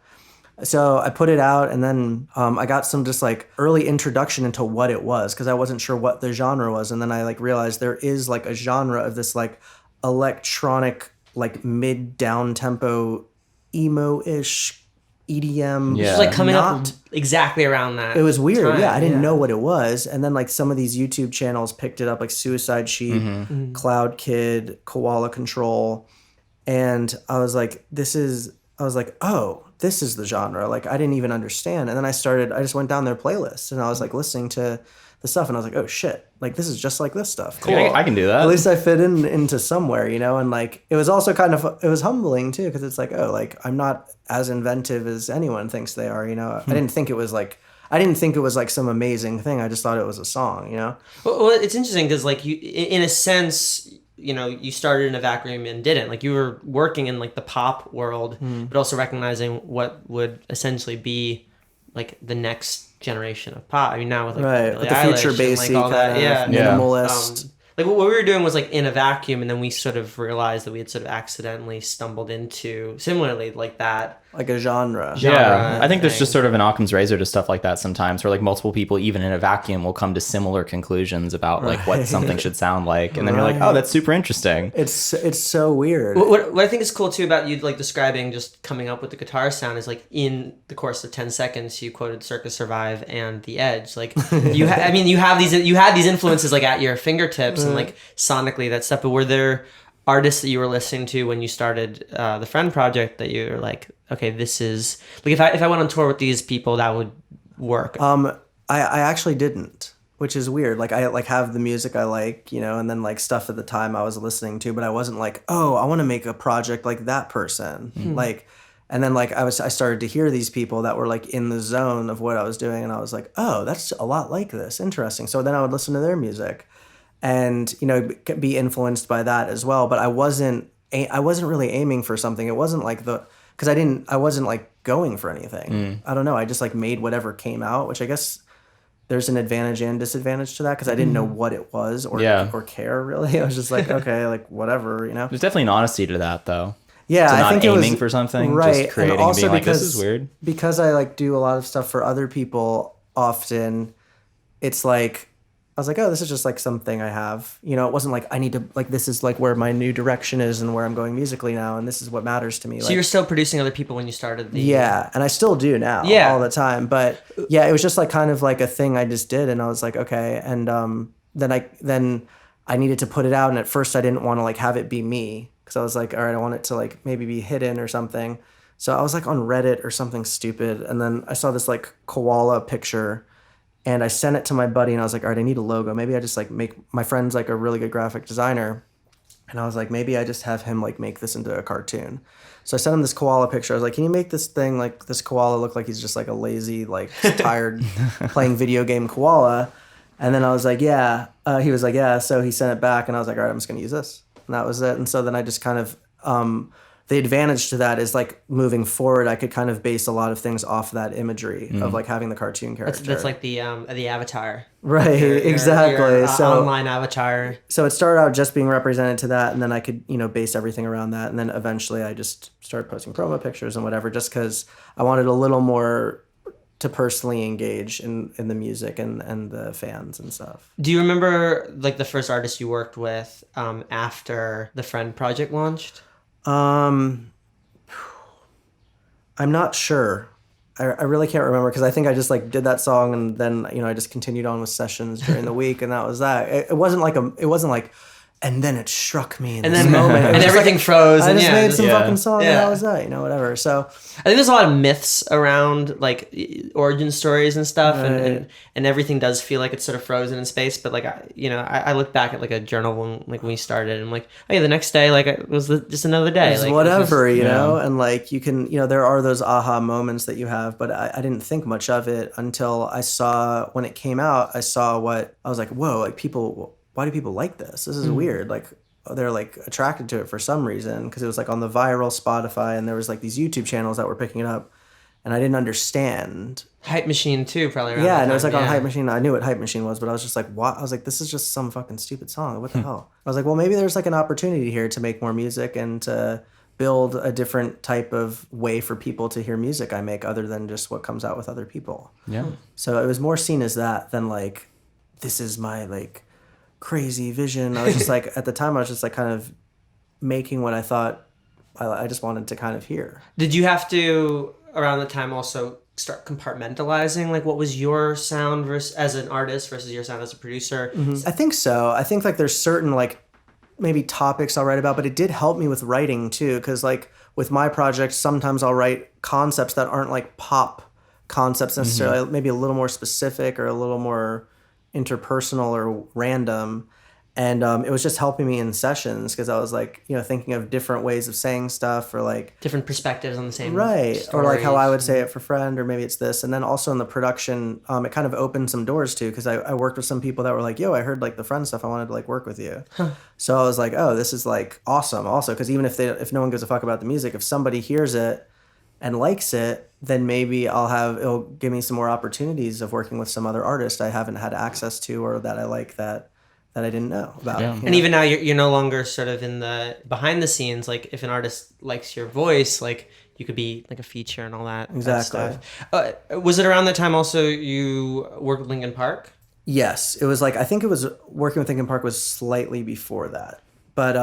So I put it out, and then I got some just like early introduction into what it was, because I wasn't sure what the genre was. And then I like realized there is like a genre of this like electronic, like mid down tempo, emo-ish EDM. It's like coming up exactly around that. It was weird. time. Yeah, I didn't know what it was. And then like some of these YouTube channels picked it up, like Suicide Sheep, Cloud Kid, Koala Control. And I was like, oh, this is the genre. Like, I didn't even understand. And then I just went down their playlists, and I was like listening to the stuff, and I was like, oh shit, like this is just like this stuff. Cool. I can do that. At least I fit into somewhere, and like, it was also kind of, it was humbling too, because it's like, oh, like I'm not as inventive as anyone thinks they are, I didn't think it was like some amazing thing. I just thought it was a song, Well, it's interesting because like you, in a sense, you started in a vacuum and didn't. Like, you were working in like the pop world, but also recognizing what would essentially be like the next generation of pop. I mean, now with like with the future bassy, like all that, minimalist. Like what we were doing was like in a vacuum, and then we sort of realized that we had sort of accidentally stumbled into similarly like that. Like a genre. Yeah, I think there's just sort of an Occam's razor to stuff like that sometimes, where like multiple people, even in a vacuum, will come to similar conclusions about like what something should sound like, and then you're like, oh, that's super interesting. It's so weird. What I think is cool too about you like describing just coming up with the guitar sound is like in the course of 10 seconds you quoted Circus Survive and The Edge. Like you had these influences like at your fingertips and like sonically that stuff. But were there artists that you were listening to when you started the Friend project that you were like, okay, this is like, if I went on tour with these people, that would work? I actually didn't, which is weird. Like, I like have the music I like, and then like stuff at the time I was listening to, but I wasn't like, oh, I want to make a project like that person. Like, and then like I started to hear these people that were like in the zone of what I was doing, and I was like, oh, that's a lot like this. Interesting. So then I would listen to their music and, be influenced by that as well. But I wasn't really aiming for something. It wasn't like because I wasn't like going for anything. I don't know. I just like made whatever came out, which I guess there's an advantage and disadvantage to that, because I didn't know what it was or care really. I was just like, okay, like whatever, There's definitely an honesty to that though. Yeah, so I think it was aiming for something, right, just creating and also and being because, like, this is weird. Because I like do a lot of stuff for other people often, it's like I was like, oh, this is just like something I have. It wasn't like I need to, like, this is like where my new direction is and where I'm going musically now, and this is what matters to me. So like, you're still producing other people when you started the... Yeah, and I still do now, all the time. But yeah, it was just like kind of like a thing I just did, and I was like, okay. And then I needed to put it out, and at first I didn't want to like have it be me, because I was like, all right, I want it to like maybe be hidden or something. So I was like on Reddit or something stupid, and then I saw this like koala picture, and I sent it to my buddy, and I was like, all right, I need a logo. Maybe I just like my friend's like a really good graphic designer. And I was like, maybe I just have him like make this into a cartoon. So I sent him this koala picture. I was like, can you make this thing, like this koala look like he's just like a lazy, like tired playing video game koala? And then I was like, yeah. He was like, yeah. So he sent it back, and I was like, all right, I'm just going to use this. And that was it. And so then I just kind of, the advantage to that is like moving forward, I could kind of base a lot of things off that imagery of like having the cartoon character. That's like the avatar. Right, exactly. Your, so online avatar. So it started out just being represented to that, and then I could, base everything around that. And then eventually I just started posting promo pictures and whatever, just because I wanted a little more to personally engage in the music and the fans and stuff. Do you remember like the first artist you worked with after the Friend project launched? I'm not sure. I really can't remember, because I think I just like did that song, and then I just continued on with sessions during the week, and that was that. It wasn't like and then it struck me in this moment, and everything like, froze. I and just made some fucking song, and that was that. Whatever. So I think there's a lot of myths around like origin stories and stuff, right. and everything does feel like it's sort of frozen in space. But like I look back at like a journal when we started, and I'm like, oh yeah, the next day like it was just another day. Like, whatever, you know, and like you can, there are those aha moments that you have, but I didn't think much of it until I saw when it came out. I saw what I was like, whoa, like people why do people like this? This is weird. Like they're like attracted to it for some reason because it was like on the viral Spotify and there was like these YouTube channels that were picking it up, and I didn't understand. Hype Machine too, probably. Around Yeah, that and it was time, like on Hype Machine. I knew what Hype Machine was, but I was just like, what? I was like, this is just some fucking stupid song. What the hell? I was like, well, maybe there's like an opportunity here to make more music and to build a different type of way for people to hear music I make other than just what comes out with other people. Yeah. So it was more seen as that than like, this is my like crazy vision. I was just like, at the time, I was just like kind of making what I thought I just wanted to kind of hear. Did you have to, around the time, also start compartmentalizing? Like, what was your sound as an artist versus your sound as a producer? I think so. I think like there's certain like maybe topics I'll write about, but it did help me with writing too. Because like with my project, sometimes I'll write concepts that aren't like pop concepts necessarily, maybe a little more specific or a little more interpersonal or random. And it was just helping me in sessions because I was like, thinking of different ways of saying stuff or like different perspectives on the same right stories. Or like how I would say it for friend, or maybe it's this. And then also in the production, it kind of opened some doors too because I worked with some people that were like, yo, I heard like the friend stuff, I wanted to like work with you. So I was like, oh, this is like awesome also because even if no one gives a fuck about the music, if somebody hears it and likes it, then maybe it'll give me some more opportunities of working with some other artist I haven't had access to or that I like that I didn't know about. Yeah. And even now you're no longer sort of in the behind the scenes. Like if an artist likes your voice, like you could be like a feature and all that. Exactly. That stuff. Was it around that time also you worked with Linkin Park? Yes. It was like, I think it was working with Linkin Park was slightly before that. But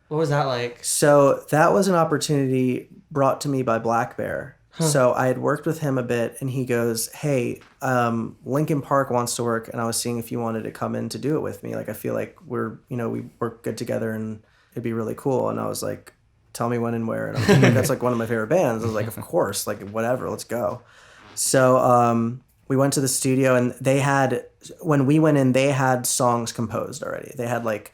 what was that like? So that was an opportunity brought to me by Blackbear. So I had worked with him a bit and he goes, hey, Linkin Park wants to work and I was seeing if you wanted to come in to do it with me. Like, I feel like we work good together and it'd be really cool. And I was like, tell me when and where. And I'm like, that's like one of my favorite bands. I was like, of course, like whatever, let's go. So we went to the studio and when we went in, they had songs composed already. They had like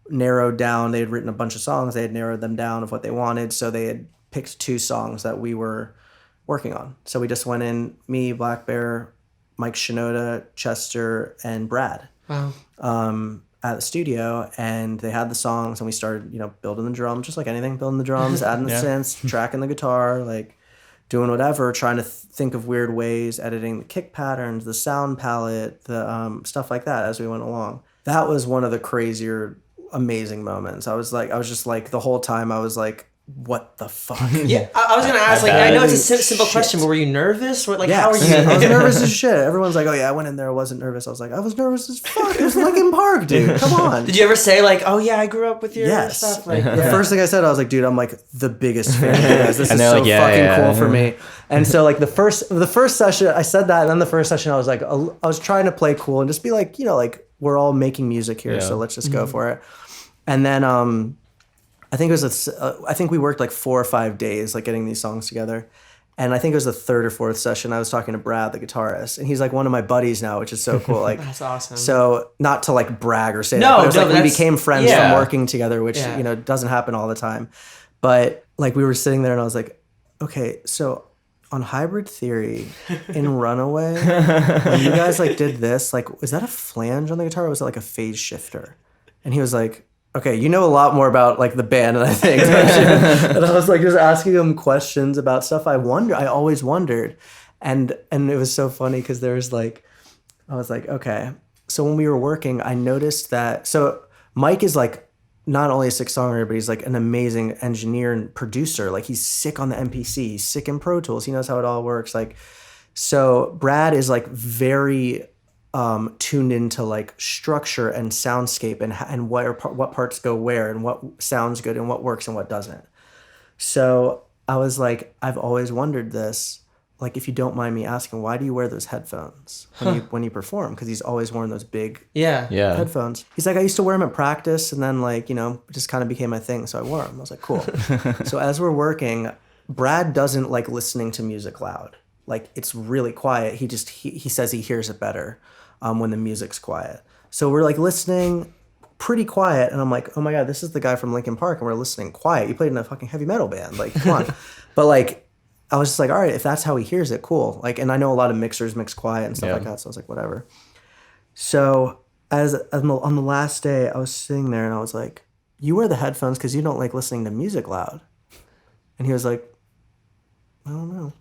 narrowed down, they had written a bunch of songs. They had narrowed them down of what they wanted. So they had picked 2 songs that we were working on. So we just went in, me, Blackbear, Mike Shinoda, Chester, and Brad. Wow. At the studio, and they had the songs, and we started, building the drums, just like anything, building the drums, adding the synths, tracking the guitar, like doing whatever, trying to think of weird ways, editing the kick patterns, the sound palette, the stuff like that as we went along. That was one of the crazier, amazing moments. I was just like, the whole time I was like, what the fuck? Yeah, I was gonna ask. Like, I know it's a simple question, but were you nervous? Or, like, yes. how were you? I was nervous as shit. Everyone's like, "Oh yeah, I went in there. I wasn't nervous." I was like, "I was nervous as fuck." It was Linkin Park, dude. Come on. Did you ever say like, "Oh yeah, I grew up with your stuff"? Like, the first thing I said, I was like, "Dude, I'm like the biggest fan of yours. This is so like, fucking cool for me." And so like the first session, I said that, and then the first session, I was like, I was trying to play cool and just be like, like we're all making music here, so let's just go for it. And then I think we worked like 4 or 5 days, like getting these songs together. And I think it was the 3rd or 4th session. I was talking to Brad, the guitarist, and he's like one of my buddies now, which is so cool. Like, that's awesome. So not to like brag or say that, but it was like we became friends from working together, which, doesn't happen all the time. But like we were sitting there and I was like, okay, so on Hybrid Theory in Runaway, when you guys like did this, like, was that a flange on the guitar or was it like a phase shifter? And he was like, okay, you know a lot more about like the band than I think. And I was like just asking him questions about stuff I always wondered. And it was so funny because I was like, okay. So when we were working, I noticed that, so Mike is like not only a sick songwriter, but he's like an amazing engineer and producer. Like he's sick on the MPC, he's sick in Pro Tools. He knows how it all works. Like, so Brad is like very tuned into like structure and soundscape and what parts go where and what sounds good and what works and what doesn't. So I was like, I've always wondered this, like, if you don't mind me asking, why do you wear those headphones when you perform? Because he's always worn those big headphones. He's like, I used to wear them at practice and then like, it just kind of became my thing. So I wore them. I was like, cool. So as we're working, Brad doesn't like listening to music loud. Like it's really quiet. He says he hears it better when the music's quiet. So we're like listening pretty quiet, and I'm like, oh my god, this is the guy from Linkin Park, and we're listening quiet. You played in a fucking heavy metal band, like come on. But like, I was just like, all right, if that's how he hears it, cool. Like, and I know a lot of mixers mix quiet and stuff like that, so I was like, whatever. So on the last day, I was sitting there and I was like, "You wear the headphones because you don't like listening to music loud." And he was like, "I don't know."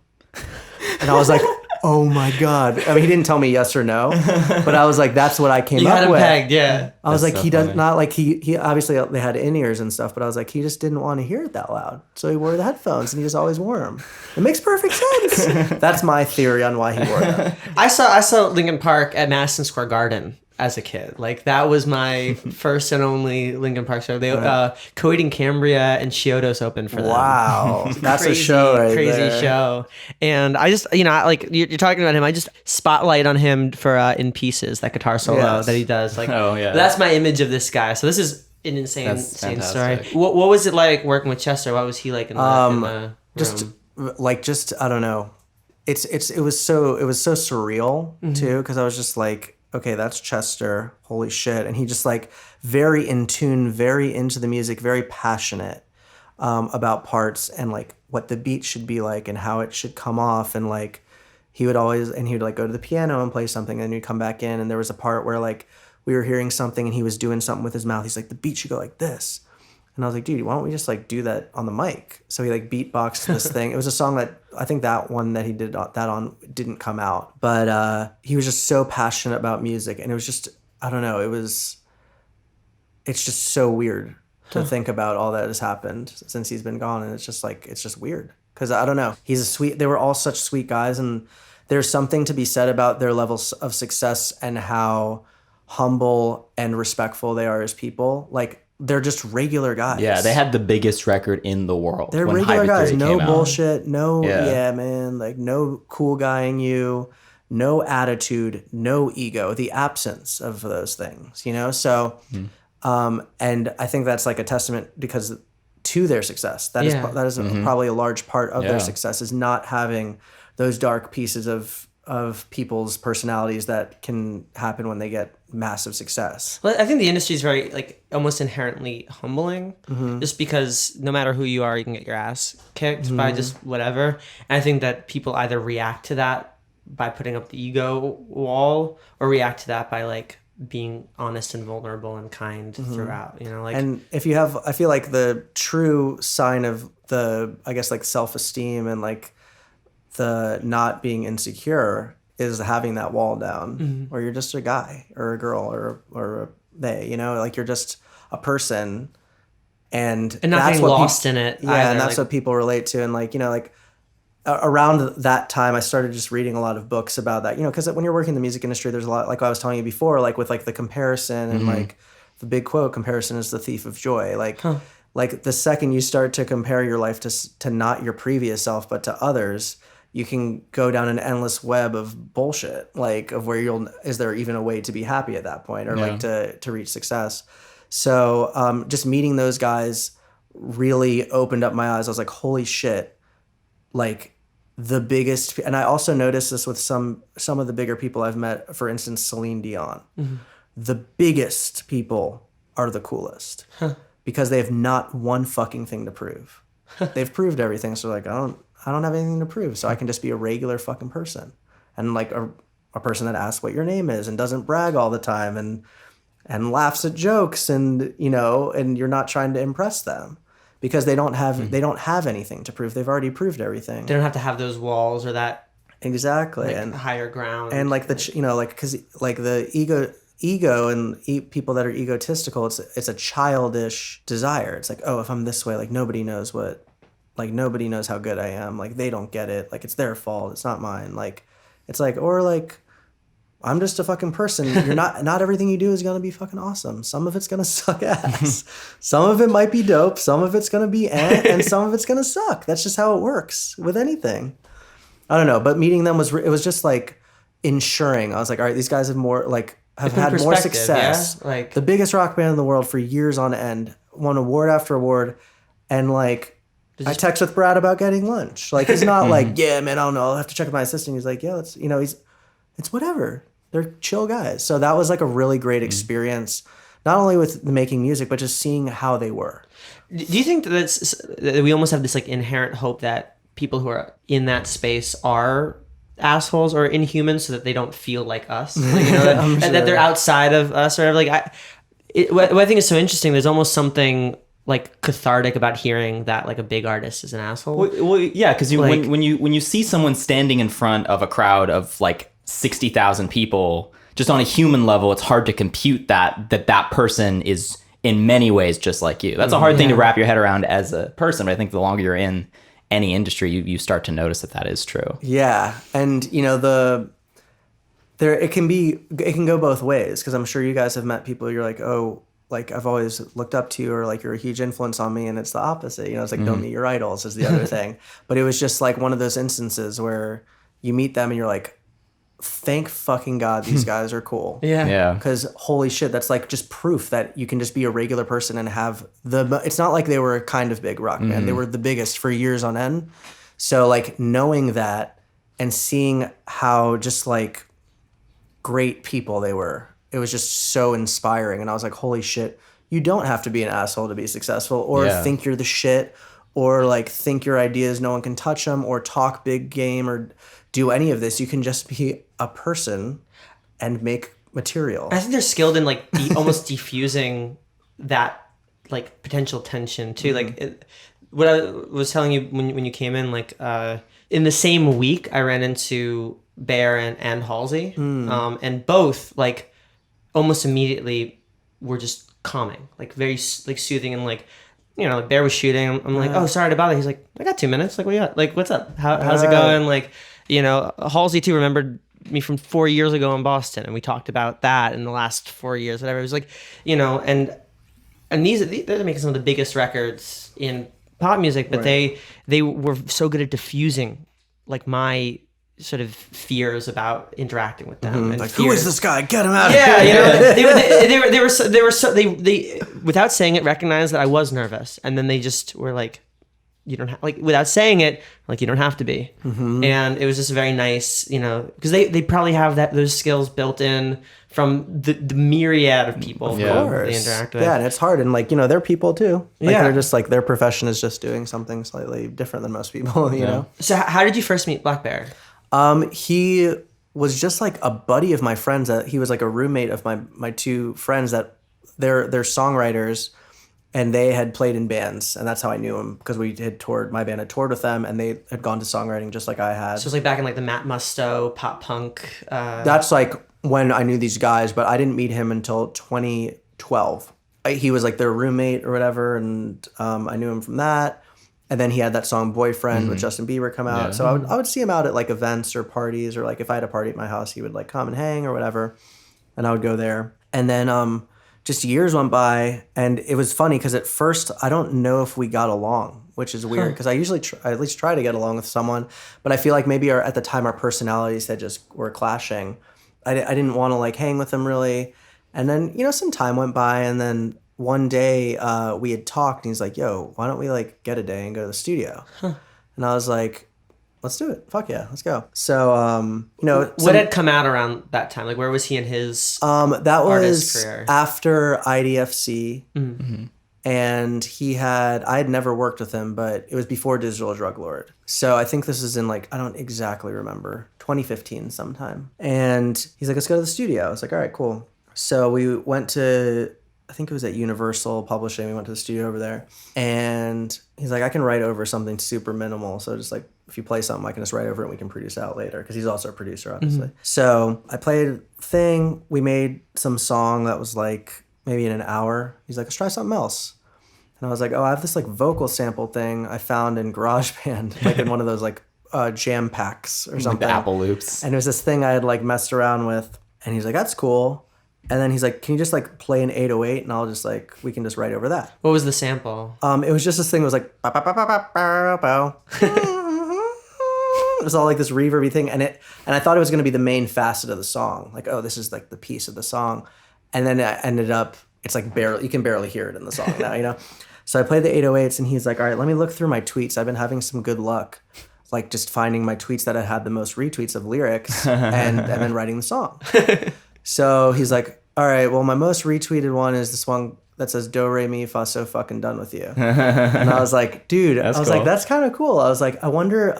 And I was like, "Oh my God." I mean, he didn't tell me yes or no, but I was like, that's what I came up with. Pegged, yeah. I was That's like, so he does funny. not like, he obviously they had in-ears and stuff, but I was like, he just didn't want to hear it that loud. So he wore the headphones and he just always wore them. It makes perfect sense. That's my theory on why he wore them. I saw Linkin Park at Madison Square Garden as a kid. Like that was my first and only Linkin Park show. They Coheed and Cambria and Chiodos opened for them. Wow. That's a show right crazy there. show. And I just, like you're talking about him. I just spotlight on him for In Pieces, that guitar solo Yes. that he does. Like, Oh, yeah. that's my image of this guy. So this is an insane That's story. fantastic. What was it like working with Chester? What was he like in the Just room? I don't know. It was so surreal too, because I was just like, okay, that's Chester. Holy shit. And he just like very in tune, very into the music, very passionate about parts and like what the beat should be like and how it should come off. And like he would like go to the piano and play something, and he'd come back in, and there was a part where like we were hearing something and he was doing something with his mouth. He's like, the beat should go like this. And I was like, dude, why don't we just like do that on the mic? So he like beatboxed this thing. It was a song that I think that one that he did that on didn't come out, but he was just so passionate about music, and it was just, I don't know, it's just so weird to think about all that has happened since he's been gone, and it's just weird because I don't know. They were all such sweet guys, and there's something to be said about their levels of success and how humble and respectful they are as people. Like, they're just regular guys. Yeah, they had the biggest record in the world. They're when regular Hybrid guys. Theory No came out. bullshit. No, Yeah. man. Like, no cool guying you. No attitude. No ego. The absence of those things, you know? So, and I think that's like a testament because to their success. That is probably a large part of their success, is not having those dark pieces of people's personalities that can happen when they get massive success. Well, I think the industry is very like almost inherently humbling, just because no matter who you are, you can get your ass kicked by just whatever. And I think that people either react to that by putting up the ego wall, or react to that by like being honest and vulnerable and kind throughout. You know, like, And if you have, I feel like the true sign of the, I guess, like self-esteem and like the not being insecure is having that wall down, or you're just a guy or a girl or they, you know, like you're just a person, and not that's getting what lost in it. Yeah, either. and that's like, what people relate to, and like, you know, like around that time, I started just reading a lot of books about that, you know, because when you're working in the music industry, there's a lot, like I was telling you before, like with like the comparison and like the big quote, comparison is the thief of joy. Like, like the second you start to compare your life to not your previous self, but to others, you can go down an endless web of bullshit, like of where is there even a way to be happy at that point, or like to reach success? So just meeting those guys really opened up my eyes. I was like, holy shit, like the biggest, and I also noticed this with some of the bigger people I've met, for instance, Celine Dion. The biggest people are the coolest because they have not one fucking thing to prove. They've proved everything. So like, I don't have anything to prove. So I can just be a regular fucking person, and like a person that asks what your name is and doesn't brag all the time and laughs at jokes, and, you know, and you're not trying to impress them. Because they don't have anything to prove. They've already proved everything. they don't have to have those walls or that Exactly. like, And higher ground. and like you know, like, because like the ego and people that are egotistical, it's a childish desire. It's like, oh, if I'm this way, like nobody knows how good I am. Like they don't get it. Like it's their fault. It's not mine. Like it's like, or like, I'm just a fucking person. You're not everything you do is going to be fucking awesome. Some of it's going to suck ass. Some of it might be dope. Some of it's going to be and some of it's going to suck. That's just how it works with anything. I don't know, but meeting them was just like ensuring. I was like, all right, these guys have had more success. Yeah? Like The biggest rock band in the world for years on end, won award after award, and like I text with Brad about getting lunch. Like he's not like, yeah, man, I don't know, I'll have to check with my assistant. He's like, yeah, it's whatever. They're chill guys. So that was like a really great experience, not only with making music, but just seeing how they were. Do you think that we almost have this like inherent hope that people who are in that space are assholes or inhuman so that they don't feel like us. Like, you know, that they're outside of us or whatever. Like what I think is so interesting, there's almost something like cathartic about hearing that like a big artist is an asshole. Well yeah, because Like- when you see someone standing in front of a crowd of like 60,000 people, just on a human level, it's hard to compute that person is in many ways just like you. That's a hard thing to wrap your head around as a person, but I think the longer you're in any industry, you start to notice that is true. Yeah, and you know it can go both ways, because I'm sure you guys have met people you're like, oh, like I've always looked up to you, or like you're a huge influence on me, and it's the opposite. You know, it's like don't meet your idols is the other thing. But it was just like one of those instances where you meet them and you're like, thank fucking God these guys are cool. Yeah. Because holy shit, that's like just proof that you can just be a regular person and have it's not like they were a kind of big rock band. They were the biggest for years on end. So like knowing that and seeing how just like great people they were, it was just so inspiring. And I was like, holy shit, you don't have to be an asshole to be successful, or think you're the shit, or like think your ideas no one can touch them, or talk big game, or do any of this. You can just be a person and make material. I think they're skilled in like almost diffusing that like potential tension too. Like what I was telling you when you came in, like in the same week I ran into Bear and Halsey, and both like almost immediately were just calming, like very like soothing, and like, you know, like Bear was shooting. I'm like, oh, sorry to bother. He's like, I got 2 minutes. Like, what you got? Like, what's up? How's it going? Like, you know, Halsey too remembered me from 4 years ago in Boston, and we talked about that in the last 4 years, whatever. It was like, you know, and they're making some of the biggest records in pop music, but they were so good at diffusing like my sort of fears about interacting with them. And like, who is this guy? Get him out of yeah, here. you know, they without saying it recognized that I was nervous, and then they just were like, you don't have, like, without saying it, like, you don't have to be. And it was just very nice, you know, because they probably have those skills built in from the myriad of people they interact with. Yeah, and it's hard, and like, you know, they're people too. Like, they're just like, their profession is just doing something slightly different than most people, you know. So how did you first meet Blackbear? He was just like a buddy of my friends. That he was like a roommate of my two friends that they're songwriters, and they had played in bands, and that's how I knew him, because we had toured. My band had toured with them, and they had gone to songwriting just like I had. So it was like back in like the Matt Musto pop punk. That's like when I knew these guys, but I didn't meet him until 2012. He was like their roommate or whatever, and I knew him from that. And then he had that song "Boyfriend" with Justin Bieber come out. Yeah. So I would see him out at like events or parties, or like if I had a party at my house, he would like come and hang or whatever, and I would go there. And then just years went by, and it was funny because at first I don't know if we got along, which is weird, because I usually I at least try to get along with someone, but I feel like maybe at the time our personalities had just were clashing. I didn't want to like hang with him really. And then, you know, some time went by, and then one day we had talked, and he's like, yo, why don't we like get a day and go to the studio? And I was like, let's do it. Fuck yeah, let's go. So, you know. What had come out around that time? Like, where was he in his that artist was career? After IDFC. And I had never worked with him, but it was before Digital Drug Lord. So I think this is in like, I don't exactly remember, 2015 sometime. And he's like, let's go to the studio. I was like, all right, cool. So we went to, I think it was at Universal Publishing. We went to the studio over there, and he's like, I can write over something super minimal. So just like, if you play something, I can just write over it and we can produce it out later. Because he's also a producer, obviously. So I played thing. We made some song that was like maybe in an hour. He's like, let's try something else. And I was like, oh, I have this like vocal sample thing I found in GarageBand, like in one of those like jam packs or something. Like the Apple Loops. And it was this thing I had like messed around with. And he's like, that's cool. And then he's like, can you just like play an 808, and I'll just like, we can just write over that. What was the sample? It was just this thing that was like, bow, bow, bow, bow, bow, bow. It was all like this reverby thing, and I thought it was going to be the main facet of the song. Like, oh, this is like the piece of the song. And then it ended up, it's like you can barely hear it in the song now, you know? So I played the 808s, and he's like, all right, let me look through my tweets. I've been having some good luck, like just finding my tweets that had the most retweets of lyrics and then writing the song. So he's like, all right, well, my most retweeted one is this that says do re mi fa so fucking done with you. And I was like, dude, I was cool. like, that's kind of cool. I was like, I wonder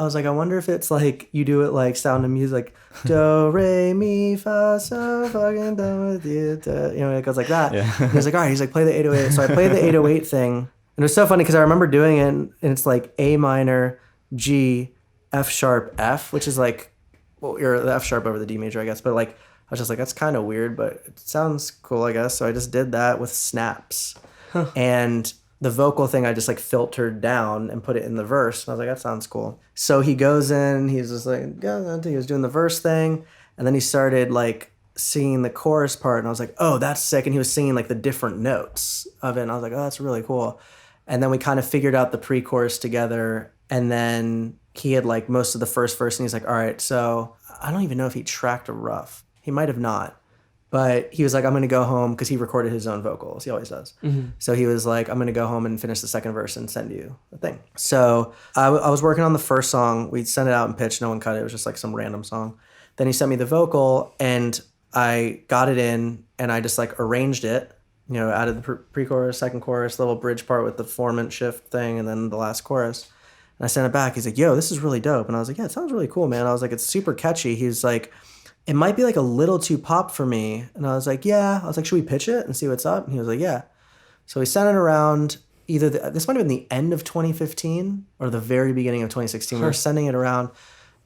if it's like you do it like Sound of Music, do re mi fa so fucking done with you. It goes like that. Yeah. He was like, all right. He's like, play the 808. So I played the 808 thing, and it was so funny because I remember doing it, and it's like A minor, G, F sharp, F, which is like, well, you're the F sharp over the D major, I guess, but like. I was just like, that's kind of weird, but it sounds cool, I guess. So I just did that with snaps. And the vocal thing, I just like filtered down and put it in the verse. And I was like, that sounds cool. So he goes in, he's just like, he was doing the verse thing. And then he started like singing the chorus part. And I was like, oh, that's sick. And he was singing like the different notes of it. And I was like, oh, that's really cool. And then we kind of figured out the pre-chorus together. And then he had like most of the first verse. And he's like, all right, so I don't even know if he tracked a rough. He might have not, but he was like, I'm going to go home because he recorded his own vocals. He always does. Mm-hmm. So he was like, I'm going to go home and finish the second verse and send you the thing. So I was working on the first song. We sent it out and pitched. No one cut it. It was just like some random song. Then he sent me the vocal and I got it in and I just like arranged it, added the pre-chorus, second chorus, little bridge part with the 4-minute shift thing, and then the last chorus. And I sent it back. He's like, yo, this is really dope. And I was like, yeah, it sounds really cool, man. I was like, it's super catchy. He's like, it might be like a little too pop for me. And I was like, yeah. I was like, should we pitch it and see what's up? And he was like, yeah. So we sent it around this might have been the end of 2015 or the very beginning of 2016. We were sending it around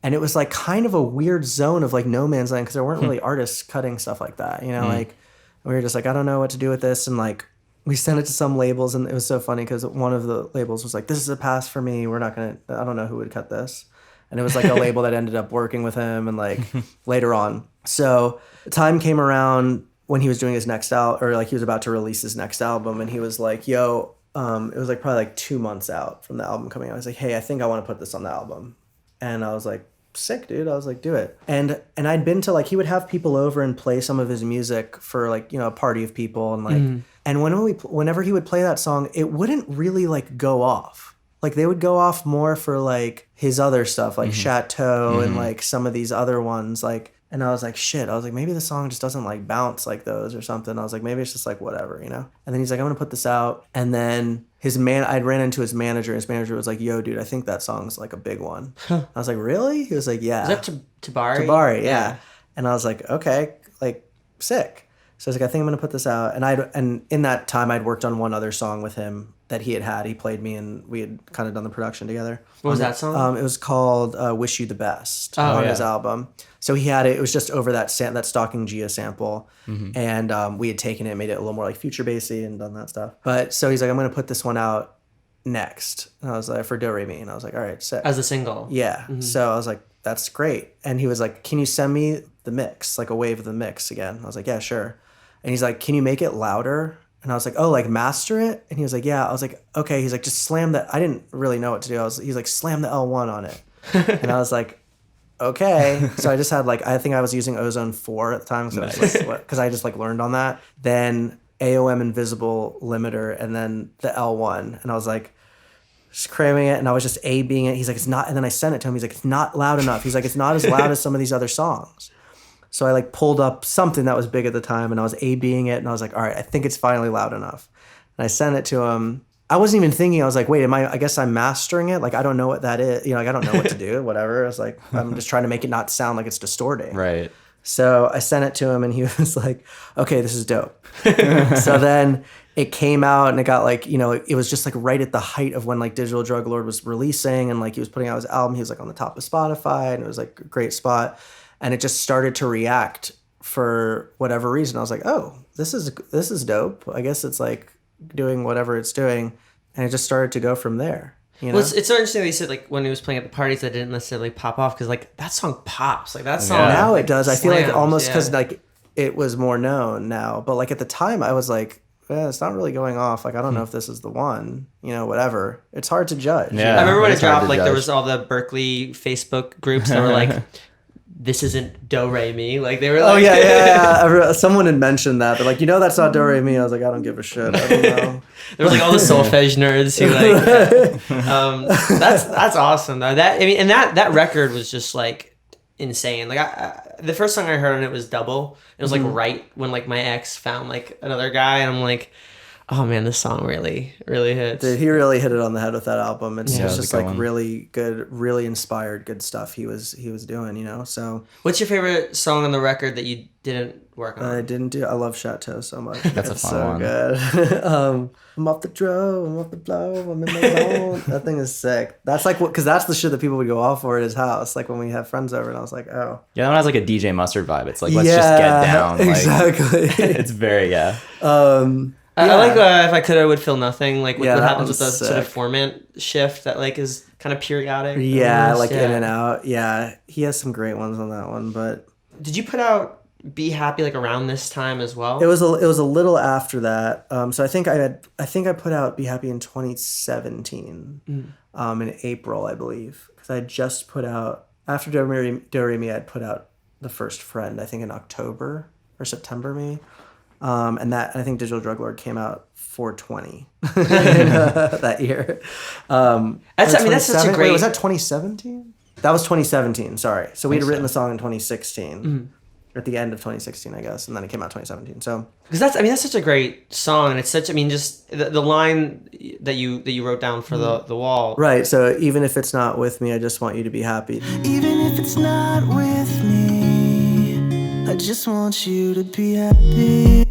and it was like kind of a weird zone of like no man's land because there weren't really artists cutting stuff like that. Like we were just like, I don't know what to do with this. And like we sent it to some labels and it was so funny because one of the labels was like, this is a pass for me. I don't know who would cut this. And it was like a label that ended up working with him and like later on. So the time came around when he was doing his next album, or like he was about to release his next album. And he was like, yo, it was like probably like 2 months out from the album coming out. I was like, hey, I think I want to put this on the album. And I was like, sick, dude. I was like, do it. And I'd been to like, he would have people over and play some of his music for like, a party of people. And like, and whenever he would play that song, it wouldn't really like go off. Like they would go off more for like his other stuff, like Chateau and like some of these other ones. Like, and I was like, shit. I was like, maybe the song just doesn't like bounce like those or something. I was like, maybe it's just like whatever, And then he's like, I'm gonna put this out. And then I'd ran into his manager. His manager was like, yo, dude, I think that song's like a big one. I was like, really? He was like, yeah. Is that Tabari? Tabari, yeah. And I was like, okay, like sick. So I was like, I think I'm gonna put this out. And in that time, I'd worked on one other song with him that he had. He played me, and we had kind of done the production together. What was that song? It was called "Wish You the Best" on his album. So he had it. It was just over that Stalking Gia sample, and we had taken it, made it a little more like future bassy, and done that stuff. But so he's like, I'm gonna put this one out next. And I was like, for Do Re Mi, and I was like, all right, sick. As a single. Yeah. So I was like, that's great. And he was like, can you send me the mix, like a wave of the mix again? I was like, yeah, sure. And he's like, can you make it louder? And I was like, oh, like master it? And he was like, yeah. I was like, okay. He's like, just slam that. I didn't really know what to do. He's like, slam the L1 on it. And I was like, okay. So I just had like, I think I was using Ozone 4 at the time. Because I just like learned on that. Then AOM Invisible Limiter and then the L1. And I was like, just cramming it. And I was just A-Bing it. He's like, it's not. And then I sent it to him. He's like, it's not loud enough. He's like, it's not as loud as some of these other songs. So I like pulled up something that was big at the time and I was A-Bing it and I was like, all right, I think it's finally loud enough. And I sent it to him. I wasn't even thinking, I was like, wait, I guess I'm mastering it? Like, I don't know what that is. Like, I don't know what to do, whatever. I was like, I'm just trying to make it not sound like it's distorting. Right. So I sent it to him and he was like, okay, this is dope. So then it came out and it got like, it was just like right at the height of when like Digital Drug Lord was releasing and like he was putting out his album. He was like on the top of Spotify and it was like a great spot. And it just started to react for whatever reason. I was like, oh, this is dope. I guess it's like doing whatever it's doing. And it just started to go from there. Well, it's so interesting that you said like when he was playing at the parties that didn't necessarily pop off because like that song pops. Like that song. Now it does. I feel like almost because like it was more known now. But like at the time I was like, it's not really going off. Like, I don't know if this is the one, whatever. It's hard to judge. Yeah. I remember when it dropped, like there was all the Berkeley Facebook groups that were like, this isn't Do Re Mi. Like they were like, oh yeah. Someone had mentioned that. They're like, that's not Do Re Mi. I was like, I don't give a shit. I don't know. There was like all the solfege nerds who like, that's awesome though. That record was just like insane. Like the first song I heard on it was Double. It was like right when like my ex found like another guy, and I'm like, Oh man, this song really hits. Dude, he really hit it on the head with that album. It's Yeah, just like really good, really inspired, good stuff he was doing, you know. So, what's your favorite song on the record that you didn't work on? I love Chateau so much. That's it's a fun so one. good. I'm off the dro, I'm off the blow, I'm in the zone. That thing is sick. That's like because that's the shit that people would go off for at his house. Like when we have friends over, and I was like, oh, Yeah, that one has like a DJ Mustard vibe. It's like let's just get down. Like, exactly. it's very I like If I Could I Would Feel Nothing. Like what that happens with the one's sort of sick. format shift that like is kind of periodic. Yeah, almost. like in and out. Yeah, he has some great ones on that one, but Did you put out Be Happy like around this time as well? it was a little after that. So I think I put out Be Happy in 2017, in April, I believe, because I just put out after Do Re Mi, I'd put out the first Friend, I think in October or September, maybe. And that I think Digital Drug Lord came out 4/20 that year. That's such a great. Wait, was that 2017? That was 2017. Sorry. So we had written the song in 2016, at the end of 2016, I guess, and then it came out 2017. So Because that's such a great song, and it's such. I mean, just the line that you wrote down for the wall. right. So even if it's not with me, I just want you to be happy. Even if it's not with me, I just want you to be happy.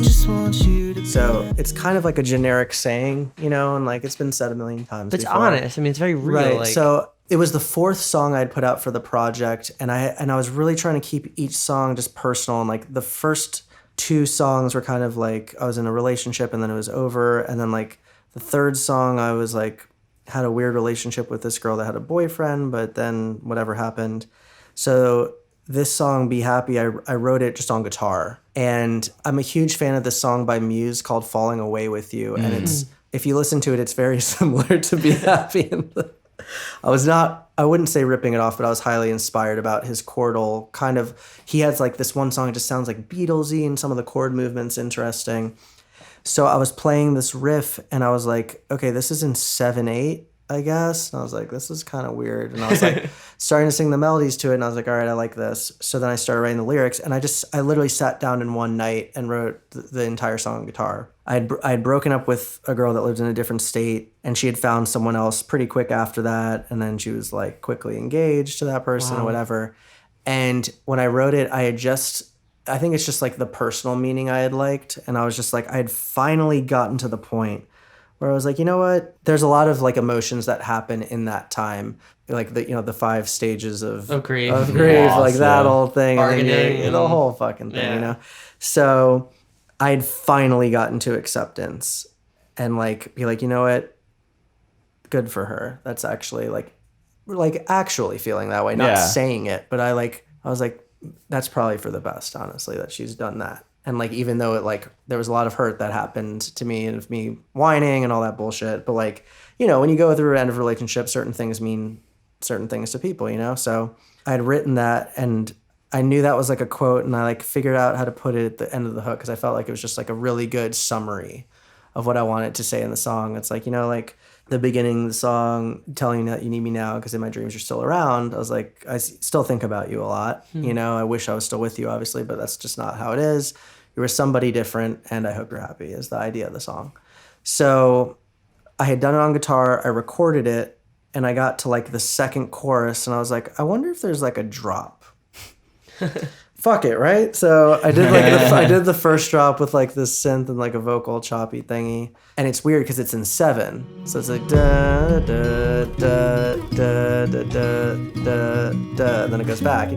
Just want you to be So it's kind of like a generic saying, you know, and like it's been said a million times. But it's before. honest. I mean, it's very real. Right. Like, So it was the fourth song I'd put out for the project, and I was really trying to keep each song just personal. And like the first two songs were kind of like I was in a relationship and then it was over, and then like the third song I was like had a weird relationship with this girl that had a boyfriend, but then whatever happened. So this song, Be Happy, I wrote it just on guitar. And I'm a huge fan of this song by Muse called Falling Away With You. And it's if you listen to it, it's very similar to Be Happy. I wouldn't say ripping it off, but I was highly inspired about his chordal kind of, he has like this one song, it just sounds like Beatlesy and some of the chord movements interesting. So I was playing this riff and I was like, okay, this is in 7/8, I guess. And I was like, this is kind of weird. And I was like starting to sing the melodies to it. And I was like, all right, I like this. So then I started writing the lyrics, and I literally sat down in one night and wrote the entire song on guitar. I had broken up with a girl that lived in a different state, and she had found someone else pretty quick after that. And then she was like quickly engaged to that person or whatever. And when I wrote it, I think it's just like the personal meaning I had liked. And I was just like, I had finally gotten to the point where I was like, you know what? There's a lot of like emotions that happen in that time, like the 5 stages of grief, Loss, like that whole thing, bargaining, and then the whole fucking thing, you know. So I had finally gotten to acceptance, and like be like, you know what? Good for her. That's actually like actually feeling that way, not saying it, but I was like, that's probably for the best, honestly, that she's done that. And like, even though it like, there was a lot of hurt that happened to me and of me whining and all that bullshit. But like, you know, when you go through an end of a relationship, certain things mean certain things to people, you know? So I had written that, and I knew that was like a quote, and I like figured out how to put it at the end of the hook, because I felt like it was just like a really good summary of what I wanted to say in the song. It's like, you know, like the beginning of the song telling you that you need me now because in my dreams you're still around. I was like, I still think about you a lot. You know, I wish I was still with you, obviously, but that's just not how it is. You were somebody different, and I hope you're happy is the idea of the song. So I had done it on guitar, I recorded it, and I got to like the second chorus, and I was like, I wonder if there's like a drop. Fuck it, right? So I did like the first drop with like this synth and like a vocal choppy thingy, and it's weird because it's in 7, so it's like da da da da da da da da, and then it goes back.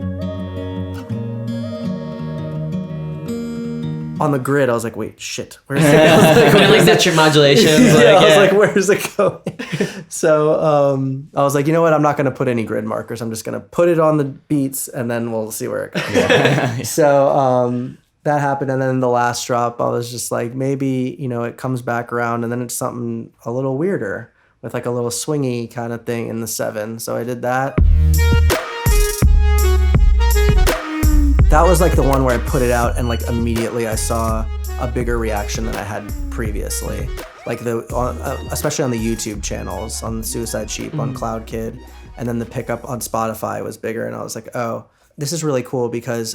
On the grid, I was like, wait, shit, where's it going? like that's your modulation. I was like, where's it going? So I was like, you know what? I'm not going to put any grid markers. I'm just going to put it on the beats, and then we'll see where it goes. So that happened. And then the last drop, I was just like, maybe, you know, it comes back around, and then it's something a little weirder with like a little swingy kind of thing in the 7. So I did that. That was like the one where I put it out, and like immediately I saw a bigger reaction than I had previously. Like especially on the YouTube channels, on Suicide Sheep, on Cloud Kid, and then the pickup on Spotify was bigger, and I was like, oh, this is really cool, because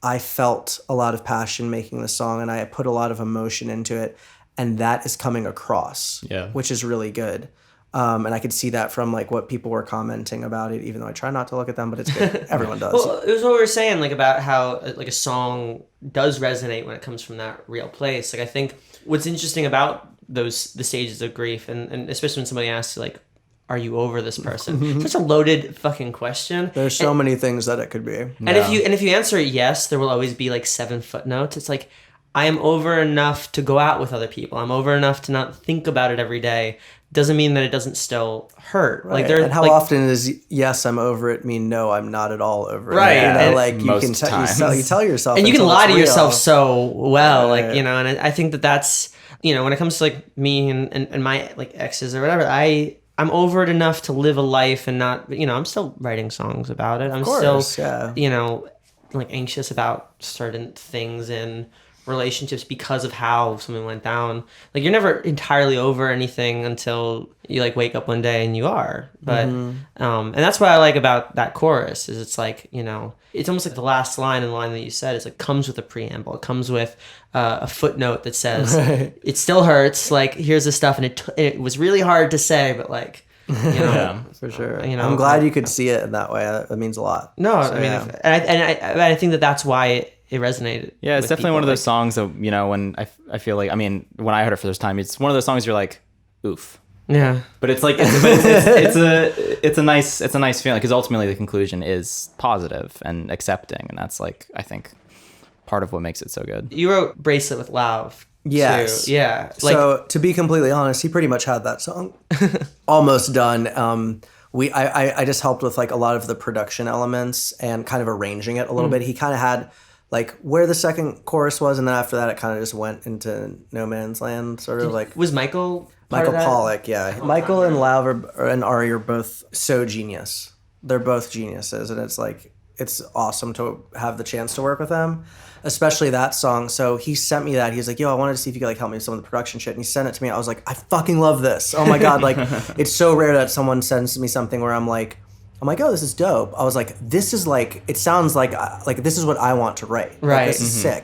I felt a lot of passion making the song and I put a lot of emotion into it. And that is coming across, which is really good. And I could see that from like what people were commenting about it, even though I try not to look at them, but it's good. Everyone does. Well, it was what we were saying, like about how like a song does resonate when it comes from that real place. Like I think what's interesting about the stages of grief, and especially when somebody asks like, are you over this person? Such a loaded fucking question. There's so many things that it could be. And if you answer yes, there will always be like 7 footnotes. It's like, I am over enough to go out with other people. I'm over enough to not think about it every day. Doesn't mean that it doesn't still hurt. Right. Like and how often does yes, I'm over it mean no, I'm not at all over it? Right. You know, And like you can you tell yourself, and you can lie to yourself so well, Right. like, you know. And I think that's, you know, when it comes to like me and my like exes or whatever, I'm over it enough to live a life and not, you know, I'm still writing songs about it. I'm still, you know, like anxious about certain things in relationships because of how something went down. Like you're never entirely over anything until you like wake up one day and you are. But and that's what I like about that chorus is it's like, you know, it's almost like the last line in the line that you said is like comes with a preamble. It comes with a footnote that says it still hurts. Like here's the stuff, and it was really hard to say, but like, you know, for sure. You know, I'm glad you could see it in that way. That means a lot. No, So, I mean, I think that's why it resonated. Yeah, it's with definitely people. one of those songs that, you know, when I feel like, I mean, when I heard it for the first time, it's one of those songs you're like, oof. Yeah. But it's like, it's a nice feeling because ultimately the conclusion is positive and accepting. And that's like, I think part of what makes it so good. You wrote Bracelet with Love. Yes. Too. Yeah. Like, so to be completely honest, he pretty much had that song almost done. I just helped with like a lot of the production elements and kind of arranging it a little bit. He kind of had like where the second chorus was, and then after that it kind of just went into no man's land, sort of like. Was Michael part Michael of that? Pollack, yeah. Michael and Lauv and Ari are both so genius. They're both geniuses, and it's like it's awesome to have the chance to work with them, especially that song. So he sent me that. He was like, yo, I wanted to see if you could like help me with some of the production shit. And he sent it to me. I was like, I fucking love this. Oh my God. Like it's so rare that someone sends me something where I'm like, oh, this is dope. I was like, this is like, it sounds like this is what I want to write. Like, Right. this is sick.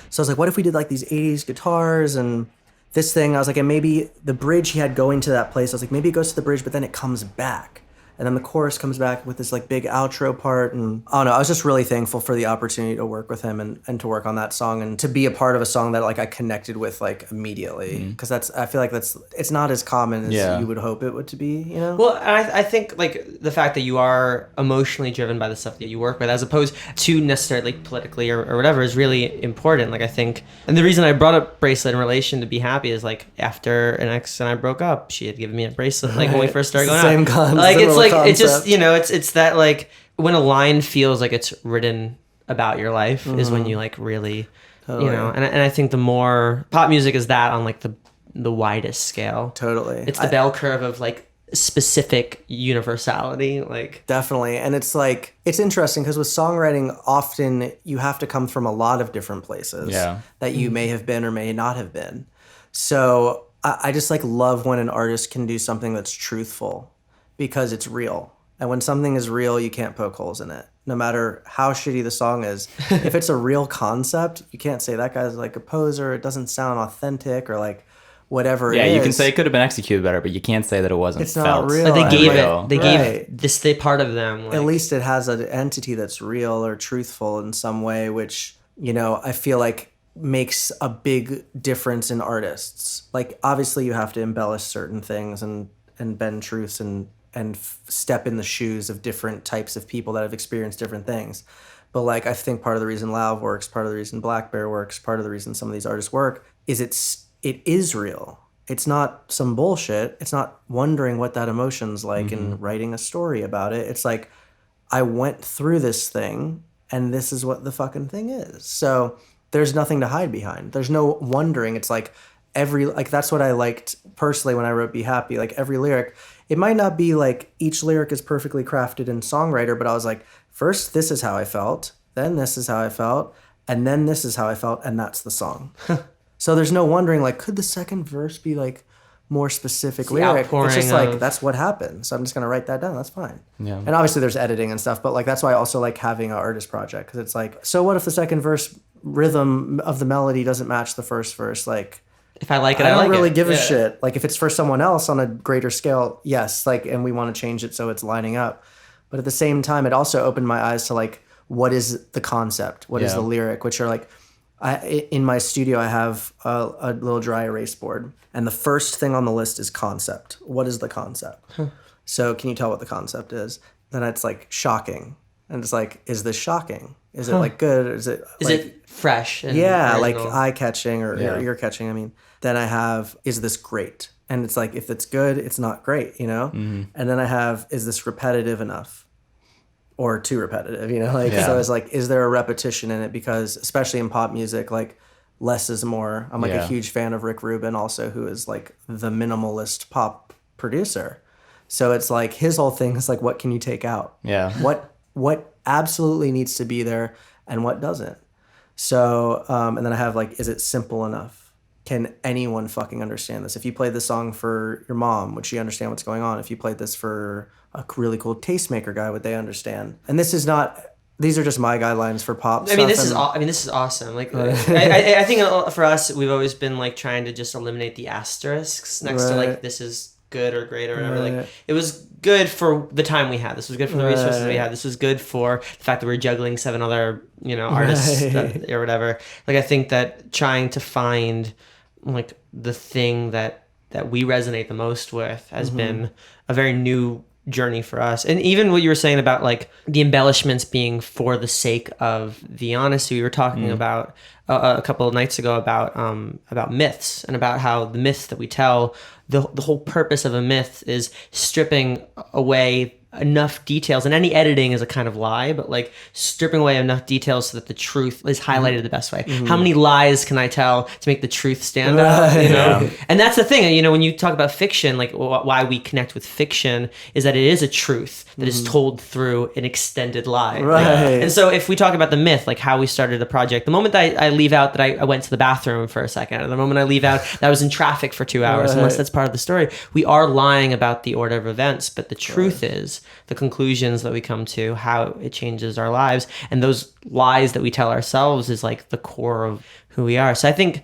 So I was like, what if we did like these 80s guitars and this thing? I was like, and maybe the bridge he had going to that place, I was like, maybe it goes to the bridge, but then it comes back. And then the chorus comes back with this like big outro part. And I don't know, I was just really thankful for the opportunity to work with him and to work on that song and to be a part of a song that like I connected with like immediately. Cause I feel like it's not as common as you would hope it would to be, you know? Well, I think like the fact that you are emotionally driven by the stuff that you work with as opposed to necessarily politically or whatever is really important. Like I think, and the reason I brought up Bracelet in relation to Be Happy is like after an ex and I broke up, she had given me a bracelet like when we first started going Same out. concept. Like it's like, concept. it's just, you know, it's that like when a line feels like it's written about your life is when you like really, you know, and I think the more pop music is that on like the widest scale. Totally. It's the bell curve of like specific universality, like definitely. And it's like it's interesting because with songwriting often you have to come from a lot of different places that you may have been or may not have been. So I just like love when an artist can do something that's truthful because it's real. And when something is real, you can't poke holes in it. No matter how shitty the song is. If it's a real concept, you can't say that guy's like a poser, it doesn't sound authentic or like whatever it is. Yeah, you can say it could have been executed better, but you can't say that it wasn't It's felt. not real. but they gave real. it. They gave this part of them. Like, At least it has an entity that's real or truthful in some way, which, you know, I feel like makes a big difference in artists. Like, obviously you have to embellish certain things and bend truths and step in the shoes of different types of people that have experienced different things. But like, I think part of the reason Lauv works, part of the reason Blackbear works, part of the reason some of these artists work is it is real. It's not some bullshit. It's not wondering what that emotion's like and writing a story about it. It's like, I went through this thing and this is what the fucking thing is. So there's nothing to hide behind. There's no wondering. It's like that's what I liked personally when I wrote Be Happy. Like every lyric, it might not be like each lyric is perfectly crafted in songwriter, but I was like, first, this is how I felt. Then this is how I felt. And then this is how I felt. And that's the song. So there's no wondering, like, could the second verse be like more specific the lyric. It's outpouring just like of- that's what happened. So I'm just gonna write that down. That's fine. Yeah. And obviously there's editing and stuff, but like that's why I also like having an artist project because it's like, so what if the second verse rhythm of the melody doesn't match the first verse? Like, If I like it, I I don't like really it. give a Yeah. shit. Like if it's for someone else on a greater scale, yes. Like, and we want to change it so it's lining up. But at the same time, it also opened my eyes to like, what is the concept? What is Yeah. the lyric? Which are like, in my studio, I have a little dry erase board. And the first thing on the list is concept. What is the concept? So can you tell what the concept is? Then it's like shocking. And it's like, is this shocking? Is it like good? Is it Is like, it fresh? And yeah, original? like eye-catching or ear catching. I mean, then I have, is this great? And it's like, if it's good, it's not great, you know? And then I have, is this repetitive enough? Or too repetitive, you know? Like, so it's like, is there a repetition in it? Because especially in pop music, like less is more. I'm like a huge fan of Rick Rubin also, who is like the minimalist pop producer. So it's like his whole thing is like, what can you take out? Yeah. What absolutely needs to be there and what doesn't. So, and then I have like, is it simple enough? Can anyone fucking understand this? If you played this song for your mom, would she understand what's going on? If you played this for a really cool tastemaker guy, would they understand? And this is not, these are just my guidelines for pop I mean, stuff. this is awesome. Like, I think for us, we've always been like trying to just eliminate the asterisks next to like, this is good or great or whatever. Like, it was good for the time we had. This was good for the resources we had. This was good for the fact that we were juggling 7 other, artists or whatever. Like, I think that trying to find like the thing that we resonate the most with has been a very new journey for us. And even what you were saying about like the embellishments being for the sake of the honesty, we were talking about a couple of nights ago about myths and about how the myths that we tell, the whole purpose of a myth is stripping away enough details, and any editing is a kind of lie, but like stripping away enough details so that the truth is highlighted the best way. How many lies can I tell to make the truth stand out? And that's the thing, when you talk about fiction, like why we connect with fiction is that it is a truth that is told through an extended lie. And so if we talk about the myth, like how we started the project, the moment that I leave out that I went to the bathroom for a second, or the moment I leave out that I was in traffic for 2 hours, unless that's part of the story, we are lying about the order of events. But the truth is the conclusions that we come to, how it changes our lives. And those lies that we tell ourselves is like the core of who we are. So I think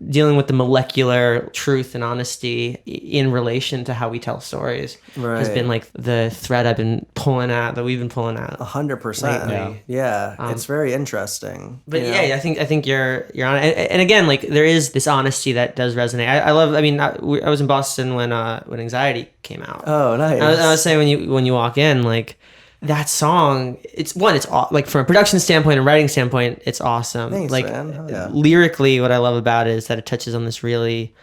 dealing with the molecular truth and honesty in relation to how we tell stories has been like the thread I've been pulling at, that we've been pulling at. 100%. Yeah. It's very interesting. But I think you're on it. And again, like there is this honesty that does resonate. I love. I mean, I was in Boston when Anxiety came out. Oh, nice. I was saying when you walk in, like that song, it's like from a production standpoint and writing standpoint, it's awesome. Thanks, like man. Hell yeah. Lyrically, what I love about it is that it touches on this really.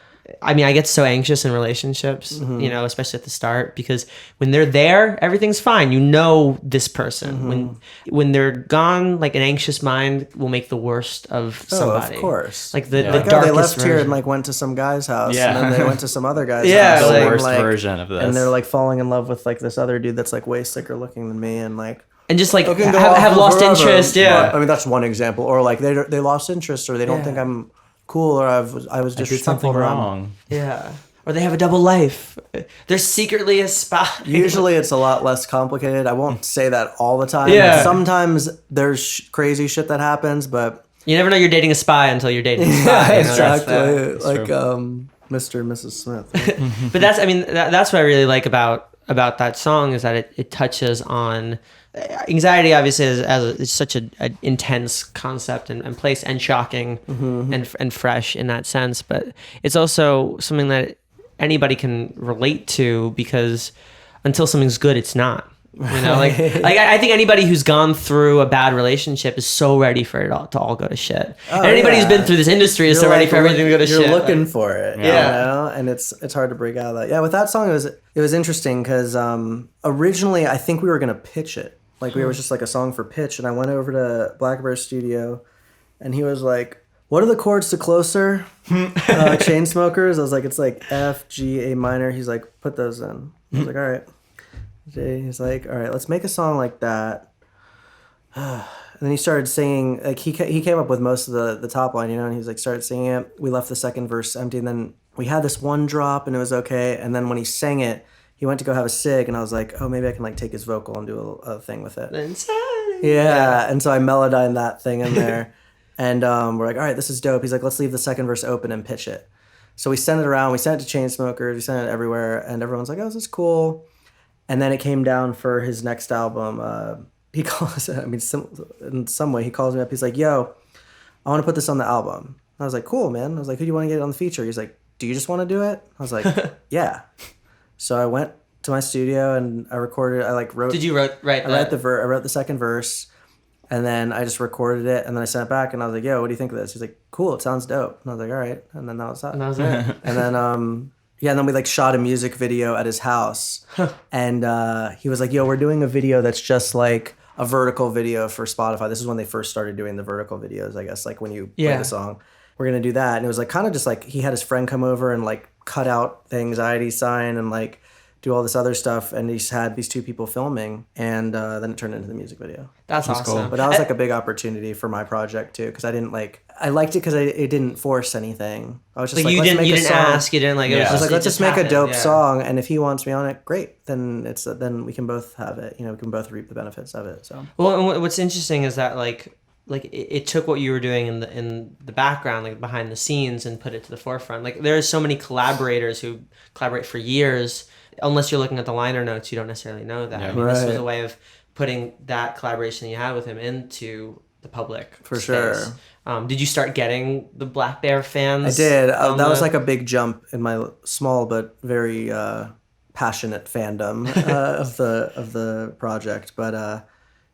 I mean, I get so anxious in relationships, especially at the start, because when they're there, everything's fine. You know this person. When they're gone, like an anxious mind will make the worst of somebody. Of course. Like the Like, darkest they left version. here and like went to some guy's house, Yeah. and then they went to some other guy's Yeah, house. The like- worst like, version of this. And they're like falling in love with like this other dude that's like way sicker looking than me, and like and just like can go off have for lost forever. interest. Yeah. But, I mean, that's one example. Or like they lost interest, or they don't think I'm cool, or I was did disrespectful something to them. wrong. Yeah. Or they have a double life. They're secretly a spy. Usually it's a lot less complicated. I won't say that all the time. Yeah. Sometimes there's crazy shit that happens, but You never know you're dating a spy until you're dating a spy. exactly. That's Like true. Mr. and Mrs. Smith. Right? But that's what I really like about that song is that it touches on anxiety. Obviously, is such an intense concept and place, and shocking and fresh in that sense. But it's also something that anybody can relate to, because until something's good, it's not. Like I think anybody who's gone through a bad relationship is so ready for it all to go to shit. And anybody who's been through this industry is so ready for everything to go to shit. You're looking for it, Yeah. and it's hard to break out of that. Yeah, with that song, it was interesting because originally I think we were gonna pitch it, like we were just like a song for pitch, and I went over to Blackbear's studio, and he was like, "What are the chords to Closer?" Chainsmokers. I was like, "It's like F, G, A minor." He's like, "Put those in." I was like, "All right." He's like, "All right, let's make a song like that." And then he started singing, like he came up with most of the top line, and he was like, started singing it. We left the second verse empty, and then we had this one drop, and it was okay. And then when he sang it, he went to go have a cig, and I was like, oh, maybe I can like take his vocal and do a thing with it. Yeah, and so I melodined that thing in there, and we're like, all right, this is dope. He's like, let's leave the second verse open and pitch it. So we sent it around. We sent it to Chainsmokers. We sent it everywhere, and everyone's like, oh, this is cool. And then it came down for his next album. He calls it, in some way, he calls me up. He's like, yo, I want to put this on the album. I was like, cool, man. I was like, who do you want to get on the feature? He's like, do you just want to do it? I was like, yeah. So I went to my studio and I recorded. I like wrote. Did you write I wrote the second verse, and then I just recorded it, and then I sent it back, and I was like, yo, what do you think of this? He's like, cool, it sounds dope. And I was like, all right. And then that was that. And that was it. And then yeah, and then we like shot a music video at his house, and he was like, yo, we're doing a video that's just like a vertical video for Spotify. This is when they first started doing the vertical videos, I guess, like when you play the song. We're gonna do that. And it was like kind of just like he had his friend come over and like cut out the anxiety sign and like do all this other stuff, and he had these two people filming, and then it turned into the music video. That's awesome. cool. But that was like a big opportunity for my project too, because I liked it because it didn't force anything. I was just like, you let's make a didn't song. ask, you didn't like. It was I was like, let's just make a dope happened. song, and if he wants me on it, great. Then then we can both have it. You know, we can both reap the benefits of it. So Well, and what's interesting is that like it took what you were doing in the background, like behind the scenes, and put it to the forefront. Like there are so many collaborators who collaborate for years. Unless you're looking at the liner notes, you don't necessarily know that. Yeah. I mean, this was a way of putting that collaboration that you had with him into the public For space. sure. Did you start getting the Blackbear fans? I did. That was like a big jump in my small but very passionate fandom of the project. But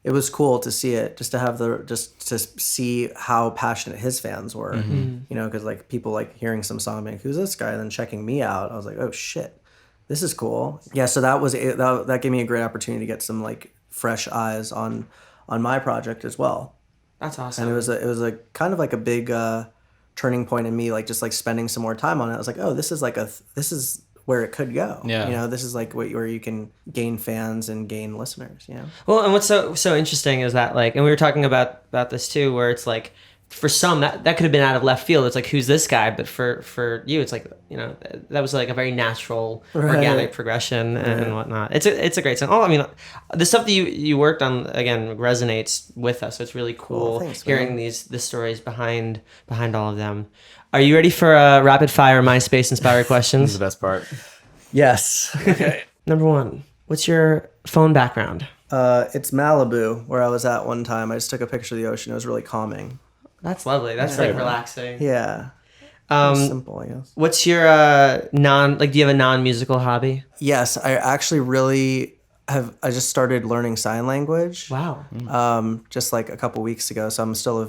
it was cool to see it, just to see how passionate his fans were. Mm-hmm. You know, because like people like hearing some song, like, who's this guy? And then checking me out, I was like, oh shit, this is cool. Yeah, so that was it. That gave me a great opportunity to get some like fresh eyes on my project as well. That's awesome. And it was a kind of like a big turning point in me, like just like spending some more time on it. I was like, oh, this is where it could go. Yeah. You know, this is like where you can gain fans and gain listeners, you know? Well, and what's so interesting is that like, and we were talking about this too, where it's like, for some that could have been out of left field. It's like, who's this guy? But for you, it's like, you know, that was like a very natural, organic progression and whatnot. It's a great song. Oh, I mean, the stuff that you worked on again resonates with us. So it's really cool Thanks, hearing the stories behind all of them. Are you ready for rapid fire MySpace inspired This is questions? the best part. Yes. Okay. Number 1, what's your phone background? It's Malibu, where I was at one time. I just took a picture of the ocean. It was really calming. That's lovely. That's like relaxing. Yeah. Simple, I guess. What's your do you have a non-musical hobby? Yes, I actually really have. I just started learning sign language. Wow. Just like a couple weeks ago. So I'm still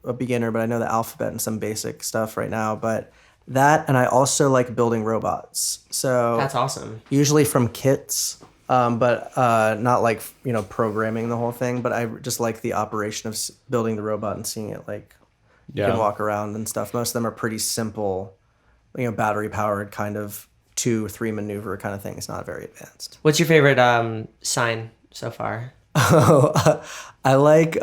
a beginner, but I know the alphabet and some basic stuff right now. But that, and I also like building robots. So That's awesome. usually from kits. But not like, you know, programming the whole thing, but I just like the operation of building the robot and seeing it like you can walk around and stuff. Most of them are pretty simple, you know, battery powered kind of 2-3 maneuver kind of thing. It's not very advanced. What's your favorite sign so far? Oh, I like,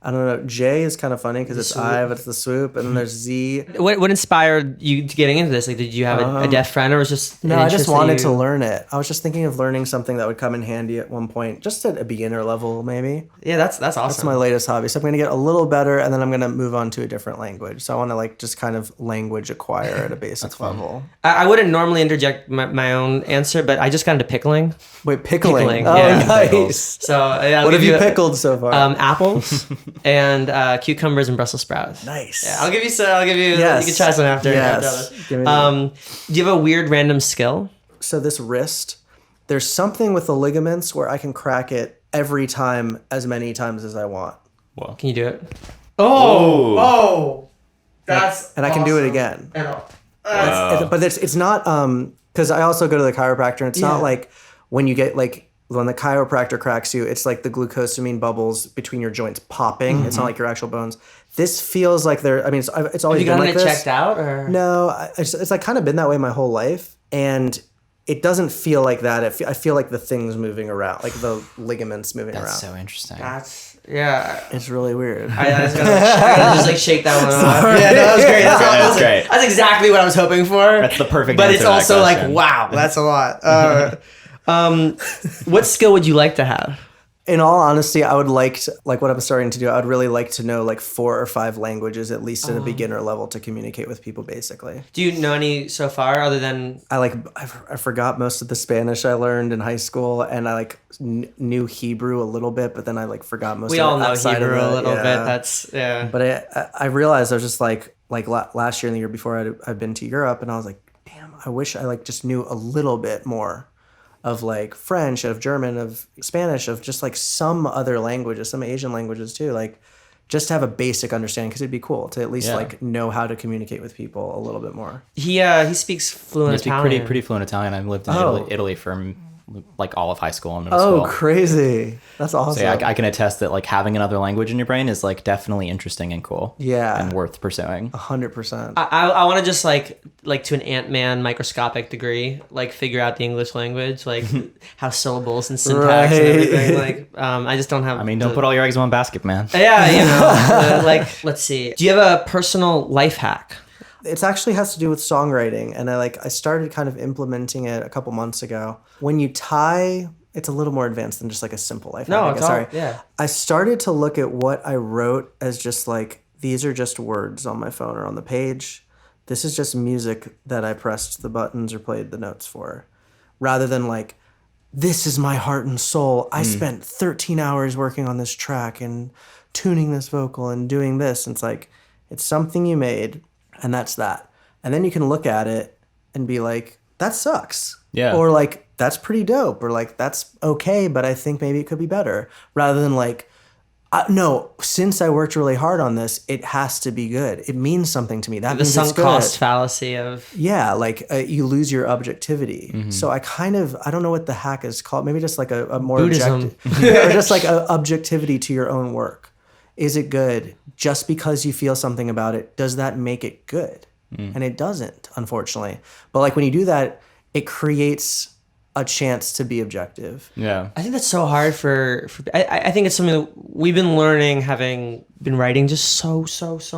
I don't know. J is kind of funny because it's I, but it's the swoop, and then there's Z. What inspired you to getting into this? Like, did you have a deaf friend, or was just No, I just wanted to learn it. I was just thinking of learning something that would come in handy at one point, just at a beginner level, maybe. Yeah, that's awesome. That's my latest hobby. So I'm gonna get a little better, and then I'm gonna move on to a different language. So I want to like just kind of language acquire at a basic level. I wouldn't normally interject my own answer, but I just got into pickling. Wait, pickling. Pickling, Oh, yeah. nice. So What have you pickled so far? Apples and cucumbers and Brussels sprouts. Nice. Yeah, I'll give you some. Yes. You can try some after. Yes. Give me Do you have a weird random skill? So this wrist, there's something with the ligaments where I can crack it every time, as many times as I want. Well, Can you do it? Oh, That's And I can do it again. But it's not because I also go to the chiropractor, and it's not like when you get like when the chiropractor cracks you, it's like the glucosamine bubbles between your joints popping. It's not like your actual bones. This feels like they're. I mean, it's always Have you been gotten like it this. checked out, or No, it's like kind of been that way my whole life, and it doesn't feel like that. I feel like the things moving around, like the ligaments moving around. that's so interesting. That's Yeah. It's really weird. I gotta just like shake that one off. Yeah, no, that was great. That's great. That's exactly what I was hoping for. That's the perfect But answer it's to that also like, question. wow, that's a lot. What skill would you like to have? In all honesty, I would like to, like what I'm starting to do, I would really like to know like 4 or 5 languages, at least at a beginner level, to communicate with people basically. Do you know any so far other than... I forgot most of the Spanish I learned in high school, and I like knew Hebrew a little bit, but then I like forgot most We of it all know outside Hebrew of a it. little Yeah. bit. That's, yeah. But I realized I was just like last year and the year before I'd been to Europe, and I was like, damn, I wish I like just knew a little bit more of like French, of German, of Spanish, of just like some other languages, some Asian languages too, like just to have a basic understanding, because it'd be cool to at least like know how to communicate with people a little bit more. He speaks fluent I speak Italian. pretty fluent Italian. I lived in Italy for like all of high school and middle Oh, school. crazy. That's awesome. So yeah, I can attest that like having another language in your brain is like definitely interesting and cool. Yeah. And worth pursuing. 100%. I want to just like to an Ant-Man microscopic degree, like figure out the English language, like how syllables and syntax and everything. Like, I just don't have. I mean, don't put all your eggs in one basket, man. Yeah, you know. Like, let's see. Do you have a personal life hack? It actually has to do with songwriting, and I started kind of implementing it a couple months ago. When you tie, it's a little more advanced than just like a simple life hack. No, I it's guess. all, Sorry. yeah. I started to look at what I wrote as just like, these are just words on my phone or on the page. This is just music that I pressed the buttons or played the notes for, rather than like, this is my heart and soul. I spent 13 hours working on this track and tuning this vocal and doing this. And it's like, it's something you made, and that's that. And then you can look at it and be like, that sucks. Yeah. Or like, that's pretty dope. Or like, that's okay, but I think maybe it could be better. Rather than like, no, since I worked really hard on this, it has to be good. It means something to me. That The means it's sunk good. cost fallacy of... Yeah, like you lose your objectivity. So I don't know what the hack is called. Maybe just like a more Buddhism. or just like a objectivity to your own work. Is it good? Just because you feel something about it, does that make it good? And it doesn't, unfortunately. But like when you do that, it creates a chance to be objective. Yeah. I think that's so hard for I think it's something that we've been learning, having been writing just so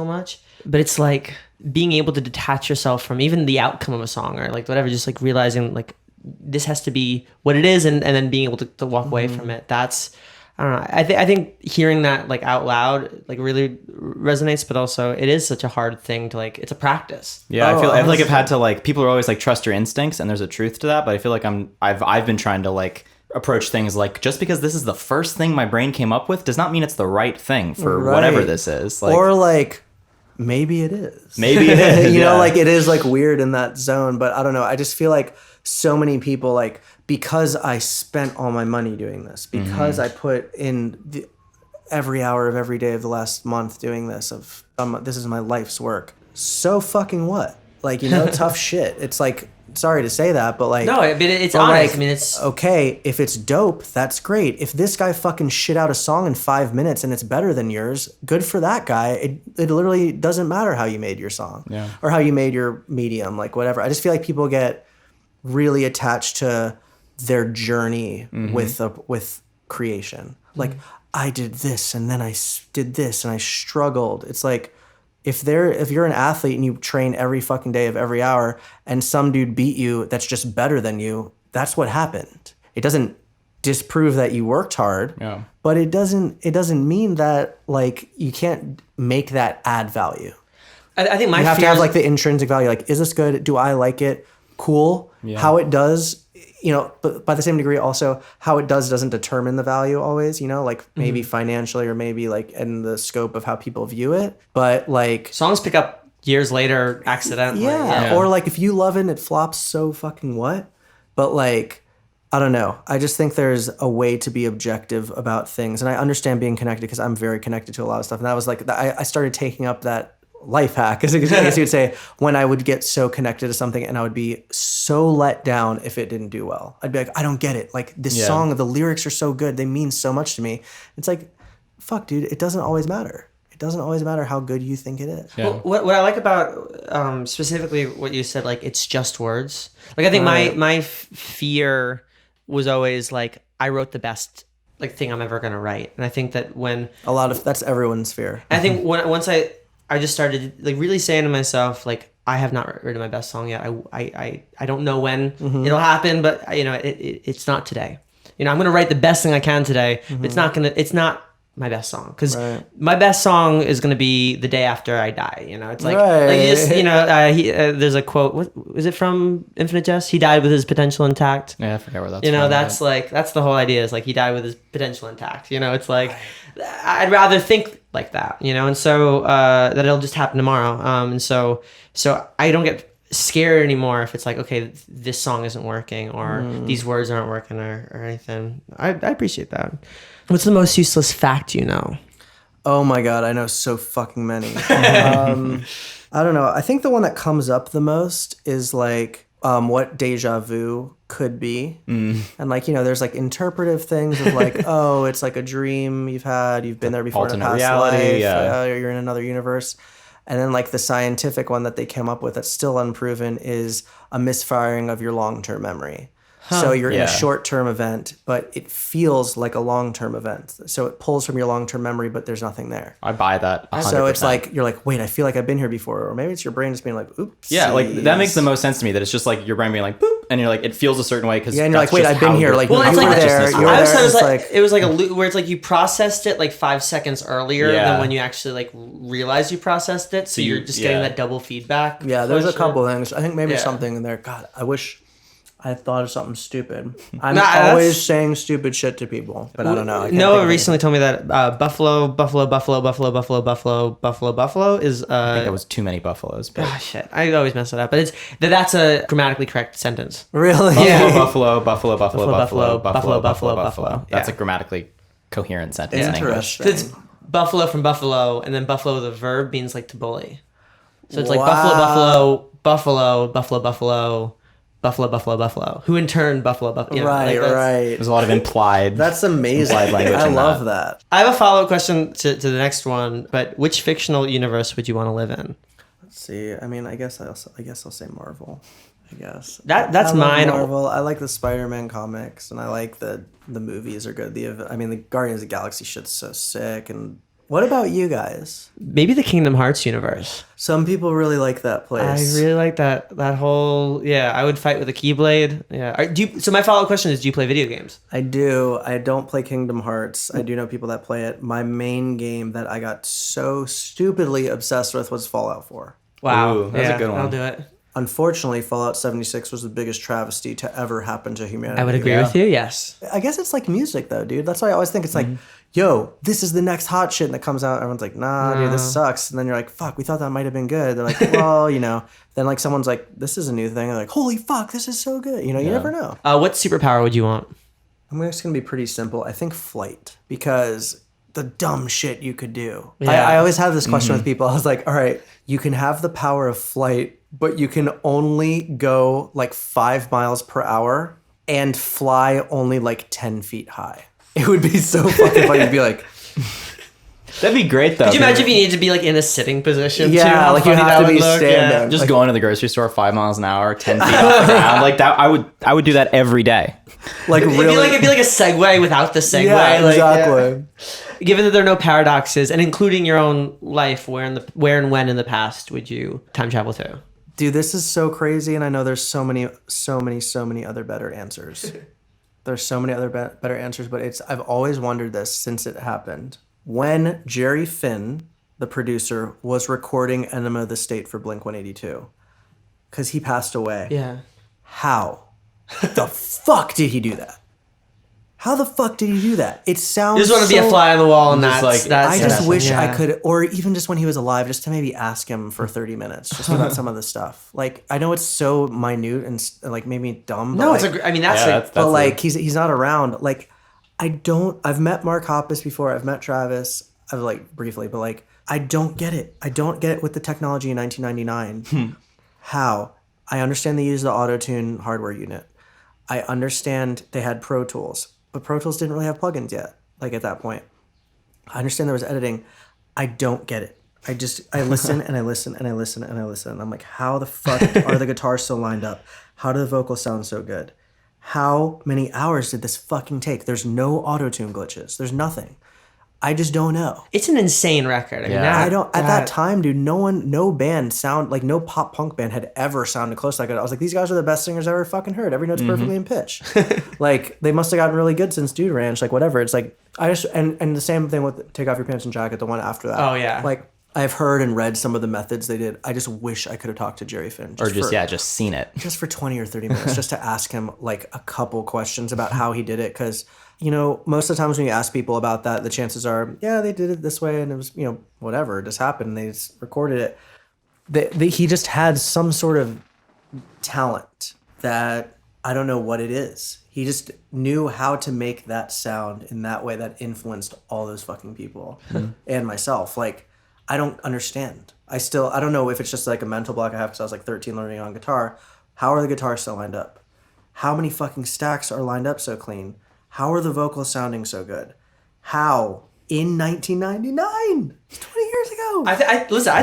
much. But it's like being able to detach yourself from even the outcome of a song or like whatever, just like realizing like this has to be what it is, and then being able to walk away from it. That's, I don't know. I think hearing that like out loud like really resonates, but also it is such a hard thing to like. It's a practice. Yeah, I feel like I've had to like. People are always like trust your instincts, and there's a truth to that. But I feel like I've been trying to like approach things like, just because this is the first thing my brain came up with does not mean it's the right thing for whatever this is. Like, or like, maybe it is. maybe it is. you know, like it is like weird in that zone. But I don't know. I just feel like so many people like, because I spent all my money doing this, because I put in every hour of every day of the last month doing this, this is my life's work. So fucking what? Like, you know, tough shit. It's like, sorry to say that, but like, No, but it's but honest. like, I mean, it's okay. If it's dope, that's great. If this guy fucking shit out a song in 5 minutes and it's better than yours, good for that guy. It literally doesn't matter how you made your song or how you made your medium, like whatever. I just feel like people get really attached to their journey with creation. Like, I did this and then I did this and I struggled. It's like, if you're an athlete and you train every fucking day of every hour and some dude beat you that's just better than you, that's what happened. It doesn't disprove that you worked hard, but it doesn't mean that like you can't make that add value. I think my You have to fear have is- like the intrinsic value. Like, is this good? Do I like it? Cool. How it does, you know, but by the same degree also how it doesn't determine the value always, you know, like maybe financially or maybe like in the scope of how people view it. But like, songs pick up years later accidentally. or like if you love it and it flops, so fucking what? But like, I don't know. I just think there's a way to be objective about things. And I understand being connected because I'm very connected to a lot of stuff. And that was like, I started taking up that life hack, as I guess you would say, when I would get so connected to something and I would be so let down if it didn't do well. I'd be like, I don't get it. Like this song, the lyrics are so good. They mean so much to me. It's like, fuck, dude, it doesn't always matter. It doesn't always matter how good you think it is. Yeah. What I like about specifically what you said, like it's just words. Like I think my fear was always like I wrote the best like thing I'm ever gonna write. And I think that That's everyone's fear. I think once I just started like really saying to myself like I have not written my best song yet. I don't know when it'll happen, but it's not today. I'm gonna write the best thing I can today. It's not my best song because my best song is gonna be the day after I die. It's like you just there's a quote. What is it from Infinite Jest? He died with his potential intact. Yeah, I forget where that's from. That's the whole idea. Is like he died with his potential intact. It's like I'd rather think like that. And so that it'll just happen tomorrow. And so I don't get scared anymore if it's like, okay, this song isn't working or these words aren't working or anything. I appreciate that. What's the most useless fact you know? Oh my God, I know so fucking many. I don't know. I think the one that comes up the most is like what deja vu could be. And like, there's like interpretive things of like, oh, it's like a dream you've been there before in a past reality, life, you're in another universe. And then like the scientific one that they came up with that's still unproven is a misfiring of your long-term memory. So you're in a short-term event, but it feels like a long-term event. So it pulls from your long-term memory, but there's nothing there. I buy that 100%. So it's like, you're like, wait, I feel like I've been here before. Or maybe it's your brain just being like, oops. Yeah, like that makes the most sense to me, that it's just like your brain being like, boop, and you're like, it feels a certain way because and you're like, wait, I've been here. Like, well, you it's were like there. You were I there. was like, it was like a loop where it's like you processed it like 5 seconds earlier than when you actually like realized you processed it. So you're just getting that double feedback. Yeah, there's a couple things. I think maybe something in there. God, I wish I thought of something stupid. I'm always saying stupid shit to people, but I don't know. Noah recently told me that buffalo is. I think it was too many buffaloes. But... Oh, shit. I always mess it up, but that's a grammatically correct sentence. Really? Buffalo. That's Yeah. a grammatically coherent sentence in English. Interesting. So it's buffalo from buffalo, and then buffalo the verb means like to bully. So it's like buffalo, who in turn buffalo. Right. There's a lot of implied. That's amazing. language I in love that. I have a follow-up question to the next one, but which fictional universe would you want to live in? Let's see. I mean, I guess I'll say Marvel. I guess That's I love mine. Marvel. I like the Spider-Man comics, and I like the movies are good. The Guardians of the Galaxy shit's so sick. And what about you guys? Maybe the Kingdom Hearts universe. Some people really like that place. I really like that whole. Yeah, I would fight with a Keyblade. Yeah. So my follow-up question is: do you play video games? I do. I don't play Kingdom Hearts. I do know people that play it. My main game that I got so stupidly obsessed with was Fallout 4. Wow, Ooh, that's a good one. I'll do it. Unfortunately, Fallout 76 was the biggest travesty to ever happen to humanity. I would agree with you. Yes. I guess it's like music, though, dude. That's why I always think it's like, yo, this is the next hot shit, and it comes out. Everyone's like, nah, dude, this sucks. And then you're like, fuck, we thought that might have been good. They're like, well, Then like someone's like, this is a new thing. They're like, holy fuck, this is so good. You never know. What superpower would you want? I'm just gonna be pretty simple. I think flight, because the dumb shit you could do. Yeah. I always have this question with people. I was like, all right, you can have the power of flight, but you can only go like 5 miles per hour and fly only like 10 feet high. It would be so fucking funny to be like... That'd be great, though. Could you imagine if you needed to be like in a sitting position? Yeah, too? How like you funny have that to be would look? standing. Yeah. Just going to the grocery store 5 miles an hour, 10 feet off the ground, like that. I would do that every day. Like really? It'd be like a segue without the segue. Yeah, like, exactly. yeah. Given that there are no paradoxes, and including your own life, where and when in the past would you time travel to? Dude, this is so crazy, and I know there's so many other better answers. There's so many other better answers, but I've always wondered this since it happened. When Jerry Finn, the producer, was recording Enema of the State for Blink-182, because he passed away. Yeah. How the fuck did he do that? How the fuck did he do that? It sounds. You just want to be a fly on the wall, and Just that's. I just wish yeah. I could, or even just when he was alive, just to maybe ask him for 30 minutes, just about some of the stuff. Like, I know it's so minute and like maybe dumb. But No, like, that's but like he's not around. Like, I've met Mark Hoppus before. I've met Travis. I've like briefly, but like I don't get it. I don't get it with the technology in 1999. How? I understand they use the auto-tune hardware unit. I understand they had Pro Tools, but Pro Tools didn't really have plugins yet. Like at that point, I understand there was editing. I don't get it. I listen and I listen and I listen and I listen. And I'm like, how the fuck are the guitars so lined up? How do the vocals sound so good? how many hours did this fucking take? There's no auto-tune glitches. There's nothing. I just don't know. It's an insane record. I mean, At that time, dude, no band no pop punk band had ever sounded close like it. I was like, these guys are the best singers I ever fucking heard. Every note's perfectly in pitch. Like, they must have gotten really good since Dude Ranch, like whatever. It's like, and the same thing with Take Off Your Pants and Jacket, the one after that. Oh, yeah. Like, I've heard and read some of the methods they did. I just wish I could have talked to Jerry Finn. Just seen it. Just for 20 or 30 minutes, just to ask him like a couple questions about how he did it. Because, you know, most of the times when you ask people about that, the chances are, yeah, they did it this way and it was, you know, whatever, it just happened. They just recorded it. He just had some sort of talent that I don't know what it is. He just knew how to make that sound in that way that influenced all those fucking people and myself. Like, I don't understand. I don't know if it's just like a mental block I have because I was like 13 learning on guitar. How are the guitars still lined up? How many fucking stacks are lined up so clean? How are the vocals sounding so good? How? In 1999? 20 years ago. I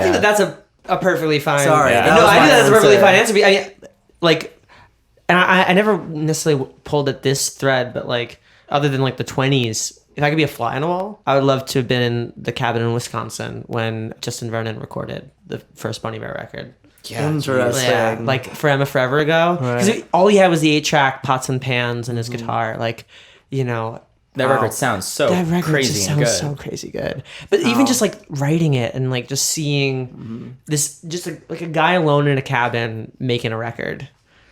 think that's a perfectly fine... Sorry. Yeah. No, I think that's a perfectly fine answer. I mean, like, and I never necessarily pulled at this thread, but like, other than like the 20s, if I could be a fly on the wall, I would love to have been in the cabin in Wisconsin when Justin Vernon recorded the first Bon Iver record. Yeah, interesting. Yeah, like Forever Ago. Because all he had was the 8-track pots and pans and his guitar. Like, you know... That record sounds so crazy and good. So crazy good. But even just like writing it and like just seeing this, just like a guy alone in a cabin making a record.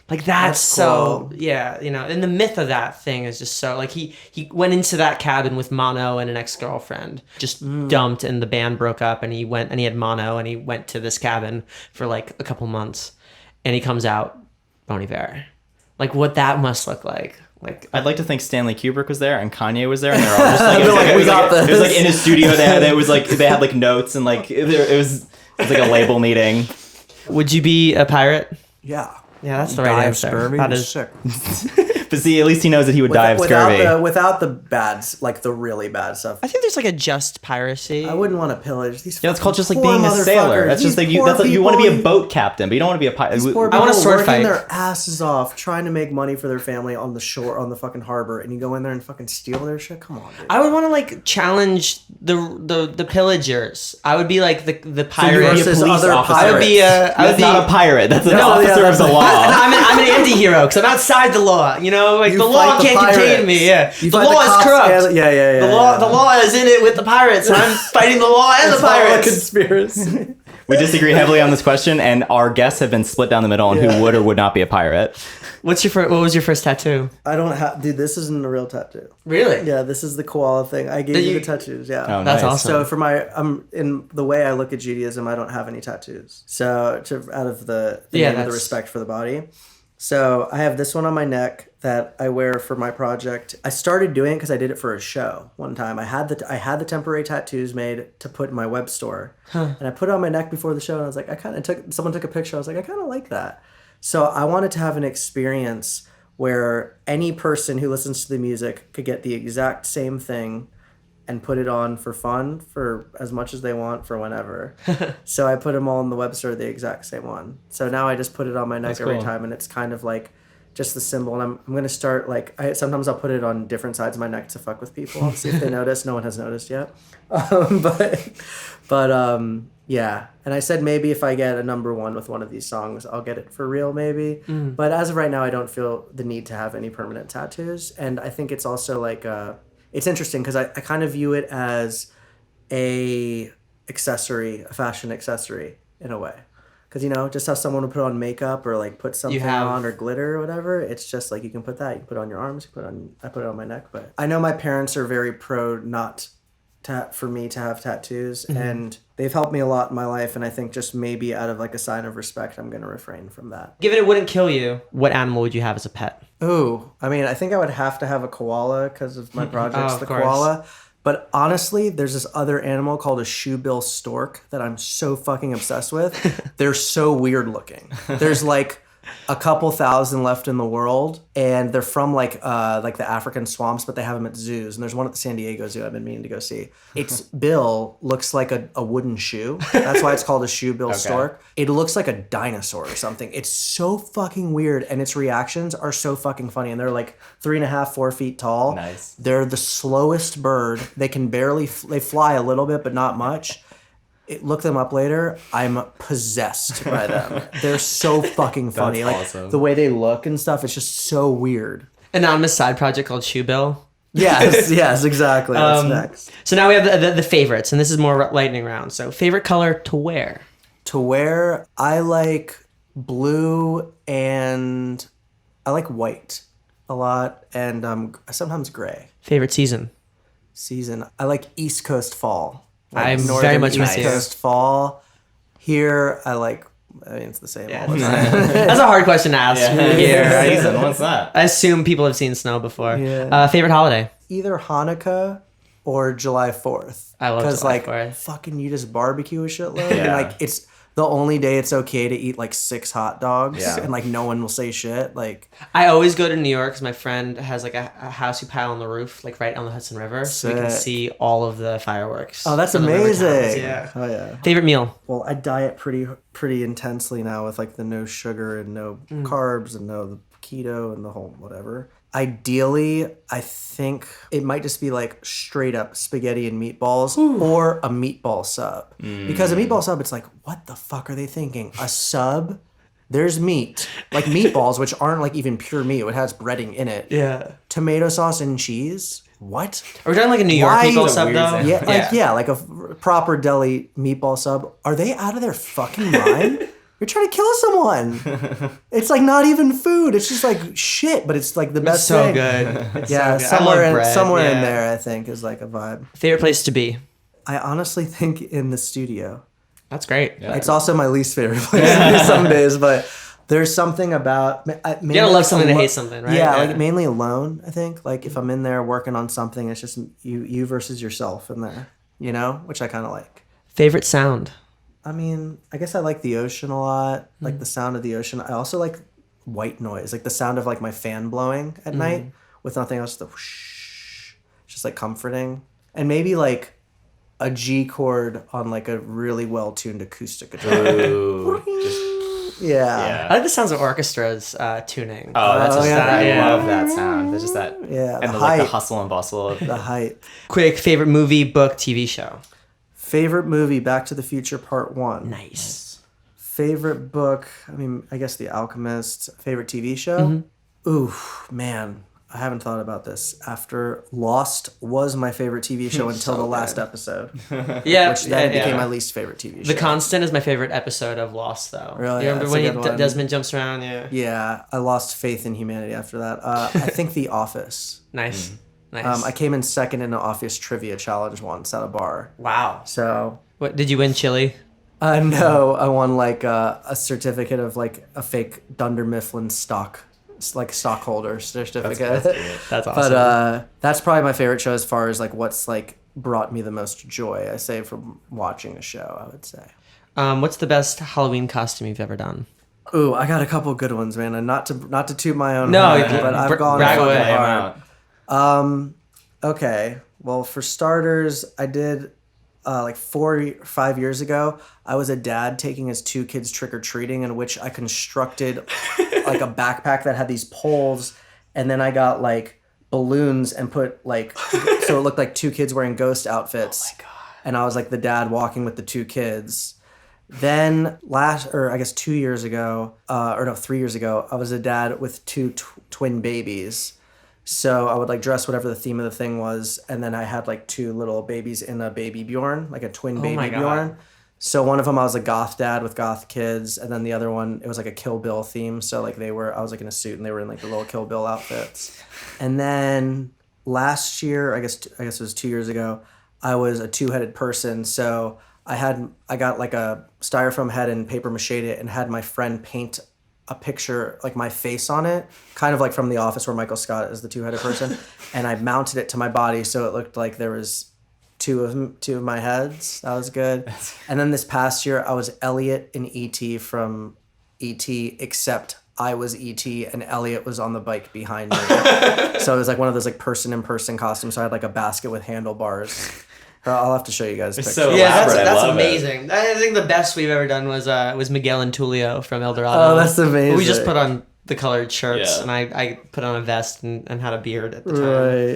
Like that's so cool. Yeah, you know, and the myth of that thing is just so like he went into that cabin with mono and an ex-girlfriend, just dumped, and the band broke up, and he had mono, and he went to this cabin for like a couple months, and he comes out Bon Iver. Like what that must look like. Like I'd like to think Stanley Kubrick was there and Kanye was there, and they're all just like, it was like in his studio. They had like notes, and like it was like a label meeting. Would you be a pirate? Yeah. Yeah, that's the right answer. That is sick. But see, at least he knows that he would die of scurvy. Without the bads, like the really bad stuff. I think there's like a just piracy. I wouldn't want to pillage these. Yeah, it's called just like being a sailor. That's just like you want to be a boat captain, but you don't want to be a pirate. I want to sword fight. Their asses off trying to make money for their family on the shore, on the fucking harbor, and you go in there and fucking steal their shit. Come on, dude. I would want to like challenge the pillagers. I would be like the pirate versus other pirates. I would be not a pirate. That's an officer of the law. I'm an anti-hero because I'm outside the law. You know, like the law can't contain me. Yeah, the law is corrupt. Yeah. The law is in it with the pirates, and I'm fighting the law and the pirates. Conspiracy. We disagree heavily on this question, and our guests have been split down the middle on who would or would not be a pirate. What was your first tattoo? I don't have, dude. This isn't a real tattue. Really? Yeah, this is the koala thing. I gave you the tattoos. Yeah, oh, that's nice. awesome. So for in the way I look at Judaism, I don't have any tattoos. So out of the respect for the body. So I have this one on my neck that I wear for my project. I started doing it because I did it for a show one time. I had the temporary tattoos made to put in my web store, and I put it on my neck before the show. And I was like, someone took a picture. I was like, I kind of like that. So I wanted to have an experience where any person who listens to the music could get the exact same thing and put it on for fun for as much as they want for whenever. So I put them all in the web store, the exact same one. So now I just put it on my neck every time, and it's kind of like just the symbol. And I'm going to start sometimes I'll put it on different sides of my neck to fuck with people, see if they notice. No one has noticed yet. Yeah. And I said maybe if I get a number one with one of these songs, I'll get it for real maybe. But as of right now, I don't feel the need to have any permanent tattoos. And I think it's also like it's interesting because I kind of view it as a fashion accessory in a way. Because, you know, just how someone would put on makeup or like put something on or glitter or whatever, it's just like you can put that. You can put it on your arms. I put it on my neck. But I know my parents are very pro for me to have tattoos, and they've helped me a lot in my life. And I think just maybe out of like a sign of respect, I'm going to refrain from that. Given it wouldn't kill you, what animal would you have as a pet? Ooh, I mean, I think I would have to have a koala because of my projects, the koala. But honestly, there's this other animal called a shoebill stork that I'm so fucking obsessed with. They're so weird looking. There's like a couple thousand left in the world, and they're from like the African swamps, but they have them at zoos. And there's one at the San Diego Zoo I've been meaning to go see. Its bill looks like a wooden shoe. That's why it's called a shoebill stork. It looks like a dinosaur or something. It's so fucking weird, and its reactions are so fucking funny. And they're like 3.5, 4 feet tall. Nice. They're the slowest bird. They can barely they fly a little bit, but not much. Look them up later. I'm possessed by them. They're so fucking funny. That's like awesome. the way they look and stuff. It's just so weird. Anonymous side project called Shoebill. Yes, exactly. That's next. So now we have the favorites, and this is more lightning round. So favorite color to wear. To wear, I like blue and I like white a lot, and sometimes gray. Favorite season. I like East Coast fall. Like I'm northern very much East with you. Coast fall. Here, I mean, it's the same all the time. That's a hard question to ask. Here. Season, what's that? I assume people have seen snow before. Yeah. Favorite holiday. Either Hanukkah or July 4th. I love July 4th. Fucking you just barbecue a shitload. And Yeah. like it's the only day it's okay to eat like 6 hot dogs, Yeah. and like no one will say shit. Like I always go to New York because my friend has like a house you pile on the roof, like right on the Hudson River, so we can Sick. see all of the fireworks. oh, that's from the river towns. amazing. Yeah. Oh yeah. Favorite meal. Well, I diet pretty intensely now with like the no sugar and no carbs and no keto and the whole whatever. Ideally, I think it might just be like straight up spaghetti and meatballs or a meatball sub. Because a meatball sub, it's like, what the fuck are they thinking? A sub? There's meat. Like meatballs, which aren't like even pure meat. It has breading in it. Yeah. Tomato sauce and cheese? What? Are we talking like a New York Why- meatball That's a sub weird though? example. Yeah, like a proper deli meatball sub. Are they out of their fucking mind? You're trying to kill someone. It's like not even food. It's just like shit, but it's like the best So thing. good. It's Yeah, so good. I love bread. somewhere in Yeah. there, I think, is like a vibe. Favorite place to be. I honestly think in the studio. That's great. Yeah. It's also my least favorite place to be some days, but there's something about. You gotta love something to hate something, right? Yeah, like mainly alone. I think like if I'm in there working on something, it's just you versus yourself in there. You know, which I kind of like. Favorite sound. I mean, I guess I like the ocean a lot, like the sound of the ocean. I also like white noise, like the sound of like my fan blowing at night with nothing else. The whoosh, it's just like comforting, and maybe like a G chord on like a really well tuned acoustic guitar. Ooh, Yeah. I like the sounds of orchestras tuning. Oh, that's just yeah. that. I Yeah. love that sound. There's just that. Yeah, And the like the height. hustle and bustle of The height. Quick favorite movie, book, TV show. Favorite movie, Back to the Future Part 1. Nice. Favorite book, I mean, I guess The Alchemist. Favorite TV show? Ooh, man, I haven't thought about this. After Lost was my favorite TV show until the last episode, Yeah. which then yeah. became my least favorite TV show. The Constant is my favorite episode of Lost, though. Really? You Yeah, remember that's when a good one. Desmond jumps around? Yeah. Yeah, I lost faith in humanity after that. I think The Office. Nice. Nice. I came in second in an Office trivia challenge once at a bar. Wow. So What did you win? Chili? no, I won like a certificate of like a fake Dunder Mifflin stockholder certificate. That's awesome. But that's probably my favorite show as far as like what's like brought me the most joy. I say from watching a show, I would say. What's the best Halloween costume you've ever done? Ooh, I got a couple good ones, man. And not to toot my own No, horn, but I've gone brag fucking away. hard. Okay. Well, for starters, I did like 5 years ago. I was a dad taking his 2 kids trick or treating, in which I constructed like a backpack that had these poles, and then I got like balloons and put like so it looked like 2 kids wearing ghost outfits. Oh my god! And I was like the dad walking with the 2 kids. Then 2 years ago, 3 years ago, I was a dad with 2 twin babies. So I would like dress whatever the theme of the thing was, and then I had like 2 little babies in a baby Bjorn, like a twin baby my God. Bjorn. So one of them I was a goth dad with goth kids, and then the other one it was like a Kill Bill theme. So like I was like in a suit, and they were in like the little Kill Bill outfits. And then last year, I guess it was 2 years ago, I was a 2-headed person. So I got like a styrofoam head and paper mache it, and had my friend paint a picture like my face on it, kind of like from The Office where Michael Scott is the 2-headed person, and I mounted it to my body so it looked like there was two of my heads. That was good. And then this past year I was Elliot in E.T. from E.T., except I was E.T. and Elliot was on the bike behind me. So it was like one of those like person-in-person costumes. So I had like a basket with handlebars. I'll have to show you guys pictures. so Yeah, elaborate. I that's love it. amazing. I think the best we've ever done was Miguel and Tulio from El Dorado. Oh, that's amazing. We just put on the colored shirts, Yeah. and I put on a vest and had a beard at the time.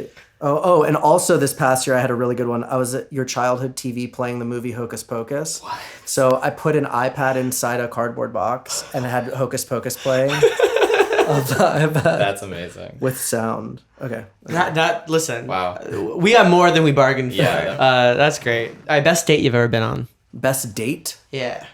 Right. Oh, and also this past year I had a really good one. I was at your childhood TV playing the movie Hocus Pocus. What? So I put an iPad inside a cardboard box and had Hocus Pocus playing on the iPad That's amazing. with sound. Okay. That listen. Wow. We got more than we bargained for. Yeah. That's great. Best date you've ever been on? Best date? Yeah.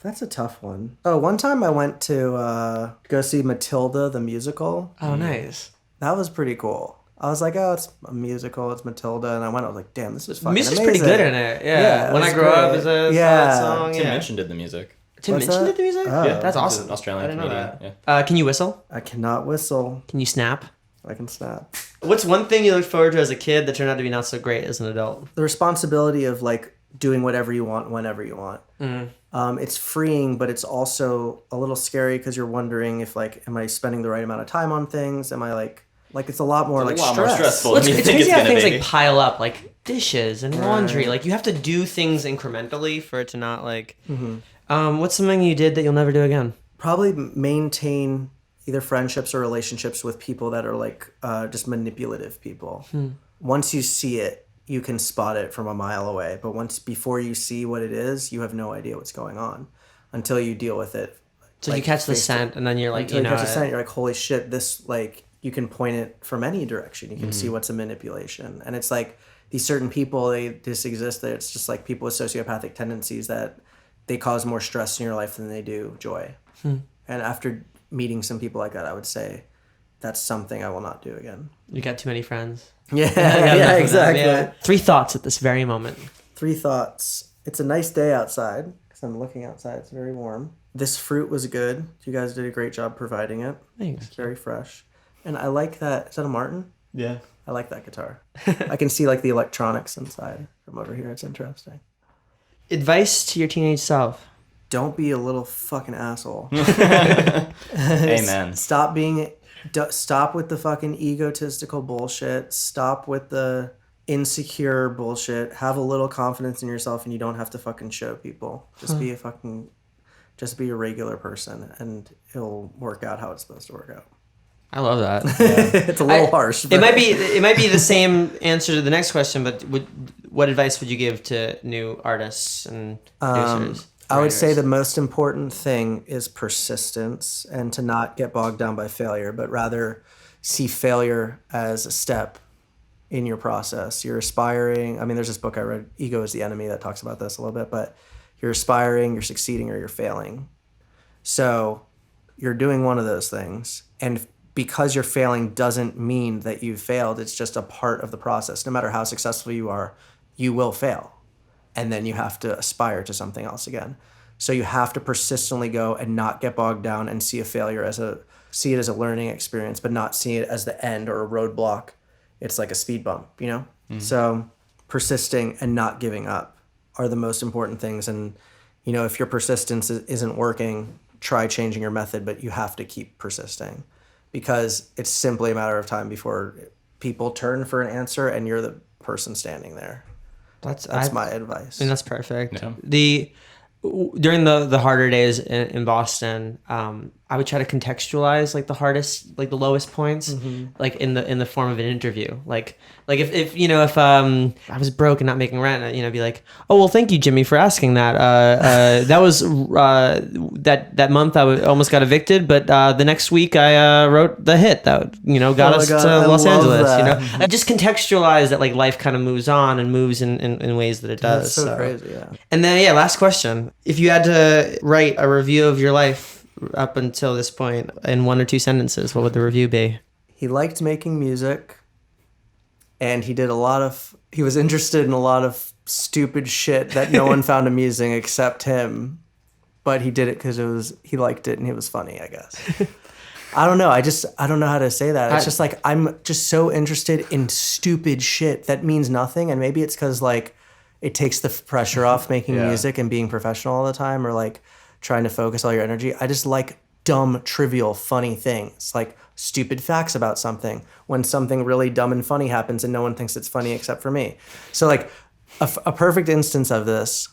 That's a tough one. Oh, one time I went to go see Matilda the musical. Oh, nice. That was pretty cool. I was like, oh, it's a musical, it's Matilda, and I was like, damn, this is fucking Music's amazing. pretty good in it. Yeah. it When was I Grow Up great. is a Yeah. solid song. Tim Yeah. Minchin did the music. Tim What's Minchin that? did the music? Oh. Yeah, That's he's awesome. an Australian I didn't know comedian. that. Yeah. Can you whistle? I cannot whistle. Can you snap? I can snap. What's one thing you looked forward to as a kid that turned out to be not so great as an adult? The responsibility of like doing whatever you want whenever you want. It's freeing, but it's also a little scary because you're wondering if like, am I spending the right amount of time on things? Am I like it's a lot more like a lot more stress. stressful. Well, it's You think crazy it's how gonna things be. like pile up, like dishes and laundry. Like you have to do things incrementally for it to not like. What's something you did that you'll never do again? Probably maintain either friendships or relationships with people that are like just manipulative people. Once you see it, you can spot it from a mile away. But before you see what it is, you have no idea what's going on until you deal with it. So like, you catch the face to- scent, and then you're like, until you you know, catch the scent, you're like, holy shit, this like you can point it from any direction. You can see what's a manipulation, and it's like these certain people they just exist. That it's just like people with sociopathic tendencies that they cause more stress in your life than they do joy. And after meeting some people like that, I would say that's something I will not do again. you got too many friends. Yeah, enough of yeah, them, exactly. yeah. 3 thoughts at this very moment. 3 thoughts. It's a nice day outside because I'm looking outside. It's very warm. This fruit was good. You guys did a great job providing it. Thanks. It's very fresh. And I like that. Is that a Martin? Yeah. I like that guitar. I can see like the electronics inside from over here. It's interesting. Advice to your teenage self. Don't be a little fucking asshole. Amen. Stop with the fucking egotistical bullshit. Stop with the insecure bullshit. Have a little confidence in yourself, and you don't have to fucking show people. Just be a regular person, and it'll work out how it's supposed to work out. I love that. It's a little harsh. It might be the same answer to the next question, but what advice would you give to new artists and producers? I would say writers? the most important thing is persistence and to not get bogged down by failure, but rather see failure as a step in your process. You're aspiring. I mean, there's this book I read, Ego is the Enemy, that talks about this a little bit, but you're aspiring, you're succeeding, or you're failing. So you're doing one of those things. And because you're failing doesn't mean that you've failed. It's just a part of the process. No matter how successful you are, you will fail. And then you have to aspire to something else again. So you have to persistently go and not get bogged down and see a failure see it as a learning experience, but not see it as the end or a roadblock. It's like a speed bump, you know? So persisting and not giving up are the most important things. And, you know, if your persistence isn't working, try changing your method, but you have to keep persisting because it's simply a matter of time before people turn for an answer and you're the person standing there. That's my advice. I mean, that's perfect. Yeah. During the harder days in Boston, I would try to contextualize like the hardest, like the lowest points, like in the form of an interview. Like if you know if I was broke and not making rent, you know, be like, oh well, thank you, Jimmy, for asking that. That was that month I almost got evicted, but the next week I wrote the hit that got us to Los Angeles. I just contextualize that like life kind of moves on and moves in ways that it does. That's so crazy, yeah. And then last question. If you had to write a review of your life up until this point in 1 or 2 sentences, what would the review be? He liked making music, and he was interested in a lot of stupid shit that no one found amusing except him, but he did it because he liked it and it was funny, I guess. I don't know. I don't know how to say that. It's just like, I'm just so interested in stupid shit that means nothing. And maybe it's because like, it takes the pressure off making music and being professional all the time, or like trying to focus all your energy. I just like dumb, trivial, funny things, like stupid facts about something, when something really dumb and funny happens and no one thinks it's funny except for me. So like a perfect instance of this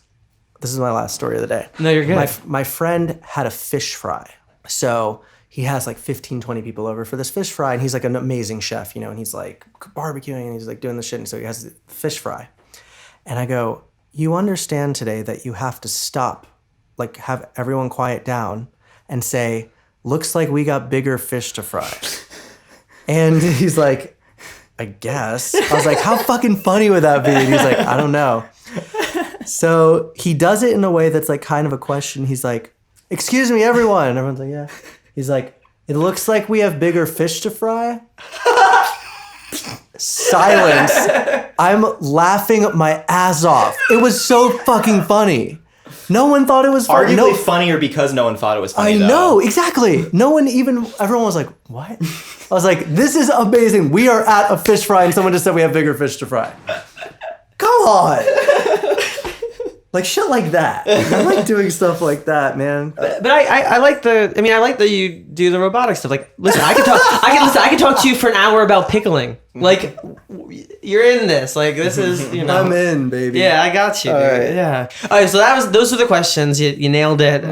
is my last story of the day. No, you're good. My friend had a fish fry. So he has like 15, 20 people over for this fish fry, and he's like an amazing chef, you know, and he's like barbecuing and he's like doing the shit. And so he has the fish fry. And I go, you understand today that you have to stop, like have everyone quiet down and say, looks like we got bigger fish to fry. And he's like, I guess. I was like, how fucking funny would that be? And he's like, I don't know. So he does it in a way that's like kind of a question. He's like, excuse me, everyone. And everyone's like, yeah. He's like, it looks like we have bigger fish to fry. Silence. I'm laughing my ass off. It was so fucking funny. No one thought it was funny. Arguably funnier because no one thought it was funny. I know, exactly. No one even, everyone was like, what? I was like, this is amazing. We are at a fish fry and someone just said we have bigger fish to fry. Come on. Like shit like that. I like doing stuff like that, man. But I like I like that you do the robotic stuff. Like, listen, I can talk to you for an hour about pickling. Like, you're in this. Like, this is, you know. I'm in, baby. Yeah, I got you. All Dude. right. Yeah. All right. So those are the questions. You nailed it.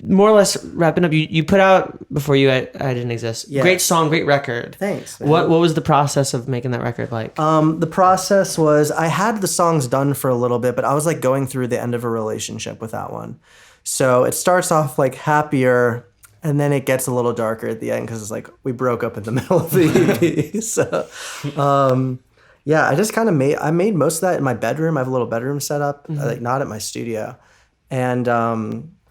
More or less wrapping up. You put out before I didn't exist. Yeah. Great song, great record. Thanks, man. What was the process of making that record like? The process was I had the songs done for a little bit, but I was like going through the end of a relationship with that one. So it starts off like happier, and then it gets a little darker at the end because it's like we broke up in the middle of the EP. So, yeah, I just kind of made most of that in my bedroom. I have a little bedroom set up, like not at my studio, and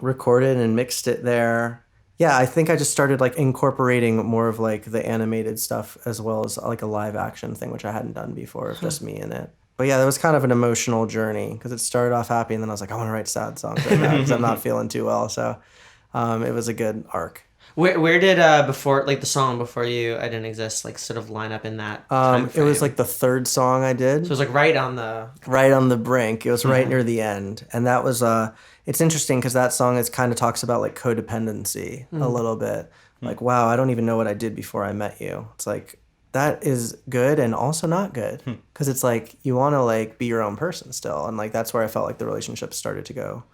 recorded and mixed it there. Yeah, I think I just started like incorporating more of like the animated stuff as well as like a live action thing, which I hadn't done before, just me in it. But yeah, that was kind of an emotional journey because it started off happy and then I was like, I want to write sad songs right now because I'm not feeling too well. So it was a good arc. Where did before, like the song Before You I Didn't Exist, like sort of line up in that time frame? It was like the third song I did. So it was like right on the brink. It was right near the end. And that was it's interesting because that song is kind of talks about like codependency a little bit. Like, wow, I don't even know what I did before I met you. It's like that is good and also not good because it's like you want to like be your own person still, and like that's where I felt like the relationship started to go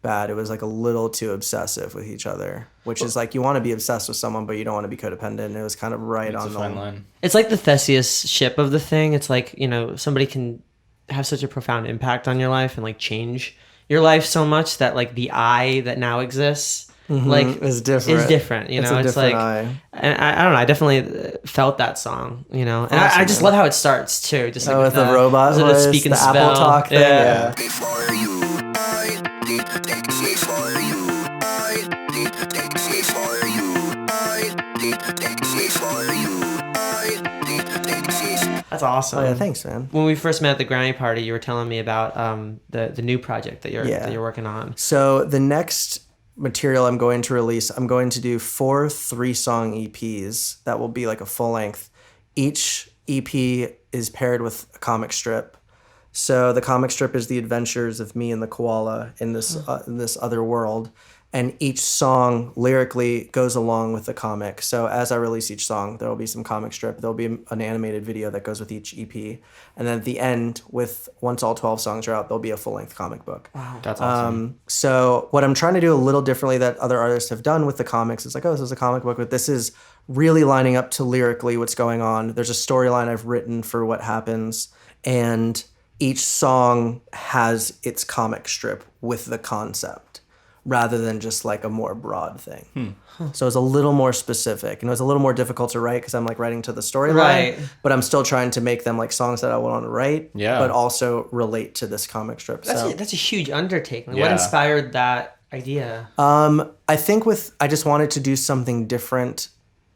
bad. It was like a little too obsessive with each other, which is like you want to be obsessed with someone but you don't want to be codependent, and it was kind of right on the fine line. It's like the Theseus ship of the thing. It's like, you know, somebody can have such a profound impact on your life and like change your life so much that like the I that now exists like is different. You know, it's it's like eye. And I don't know. I definitely felt that song. You know, and I just love how it starts too. Just like with the robot the voice, speak and the spell. Apple Talk thing. Yeah. Before you, I did things for you. I did things for you. I did things for you. I did things. That's awesome. Oh yeah, thanks, man. When we first met at the Grammy party, you were telling me about the new project that you're working on. So the next material I'm going to release, I'm going to do 4 3-song EPs that will be like a full length. Each EP is paired with a comic strip. So the comic strip is the adventures of me and the koala in this other world, and each song lyrically goes along with the comic. So as I release each song, there will be some comic strip. There'll be an animated video that goes with each EP, and then at the end, once all 12 songs are out, there'll be a full-length comic book. Wow, That's awesome. So what I'm trying to do a little differently that other artists have done with the comics is like, oh, this is a comic book, but this is really lining up to lyrically what's going on. There's a storyline I've written for what happens, and each song has its comic strip with the concept, rather than just like a more broad thing. So it's a little more specific, and it was a little more difficult to write because I'm like writing to the storyline, Right. but I'm still trying to make them like songs that I want to write, Yeah. but also relate to this comic strip. That's a huge undertaking. What Yeah. inspired that idea? I think I just wanted to do something different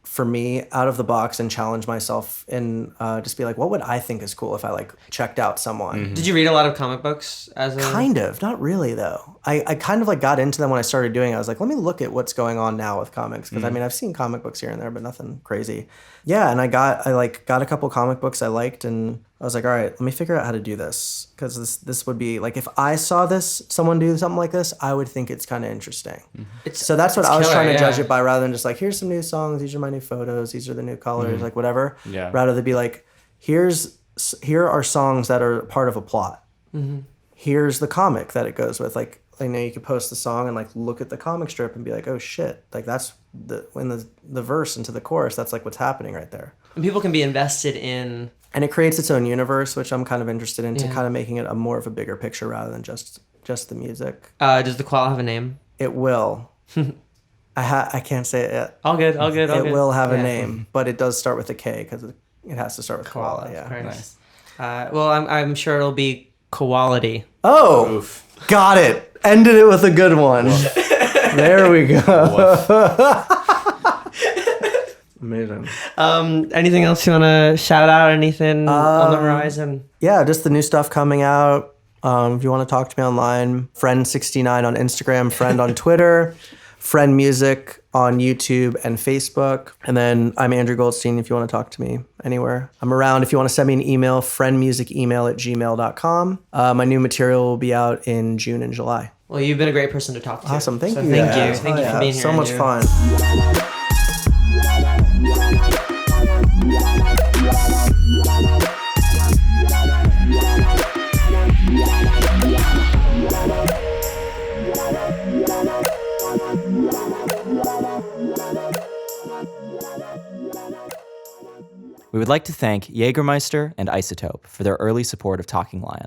for me out of the box and challenge myself and just be like, what would I think is cool if I like checked out someone? Did you read a lot of comic books as a Kind of, not really though. I kind of like got into them when I started doing it. I was like, let me look at what's going on now with comics. Cause I mean, I've seen comic books here and there, but nothing crazy. Yeah. And I got a couple comic books I liked, and I was like, all right, let me figure out how to do this. Because this would be like, if I saw someone do something like this, I would think it's kind of interesting. So that's what I was trying to judge it by, rather than just like, here's some new songs, these are my new photos, these are the new colors, like whatever. Yeah. Rather than be like, here are songs that are part of a plot. Here's the comic that it goes with. Like, I know you could post the song and like look at the comic strip and be like, oh shit, like that's when the verse into the chorus, that's like what's happening right there. And people can be invested in, and it creates its own universe, which I'm kind of interested in, to kind of making it a more of a bigger picture rather than just the music. Does the koala have a name? It will. I can't say it yet. All good. It will have a name, but it does start with a K because it has to start with koala. Yeah. Nice. Well, I'm sure it'll be quality. Oh, got it. Ended it with a good one. There we go. Amazing. Anything else you want to shout out? Anything on the horizon? Yeah, just the new stuff coming out. If you want to talk to me online, Friend69 on Instagram, Friend on Twitter, Friend Music on YouTube and Facebook. And then I'm Andrew Goldstein if you want to talk to me anywhere. I'm around if you want to send me an email, friendmusicemail@gmail.com. My new material will be out in June and July. Well, you've been a great person to talk to. Awesome. Thank you. Thank you. Thank you for being here. So much fun. We would like to thank Jägermeister and Isotope for their early support of Talking Lion.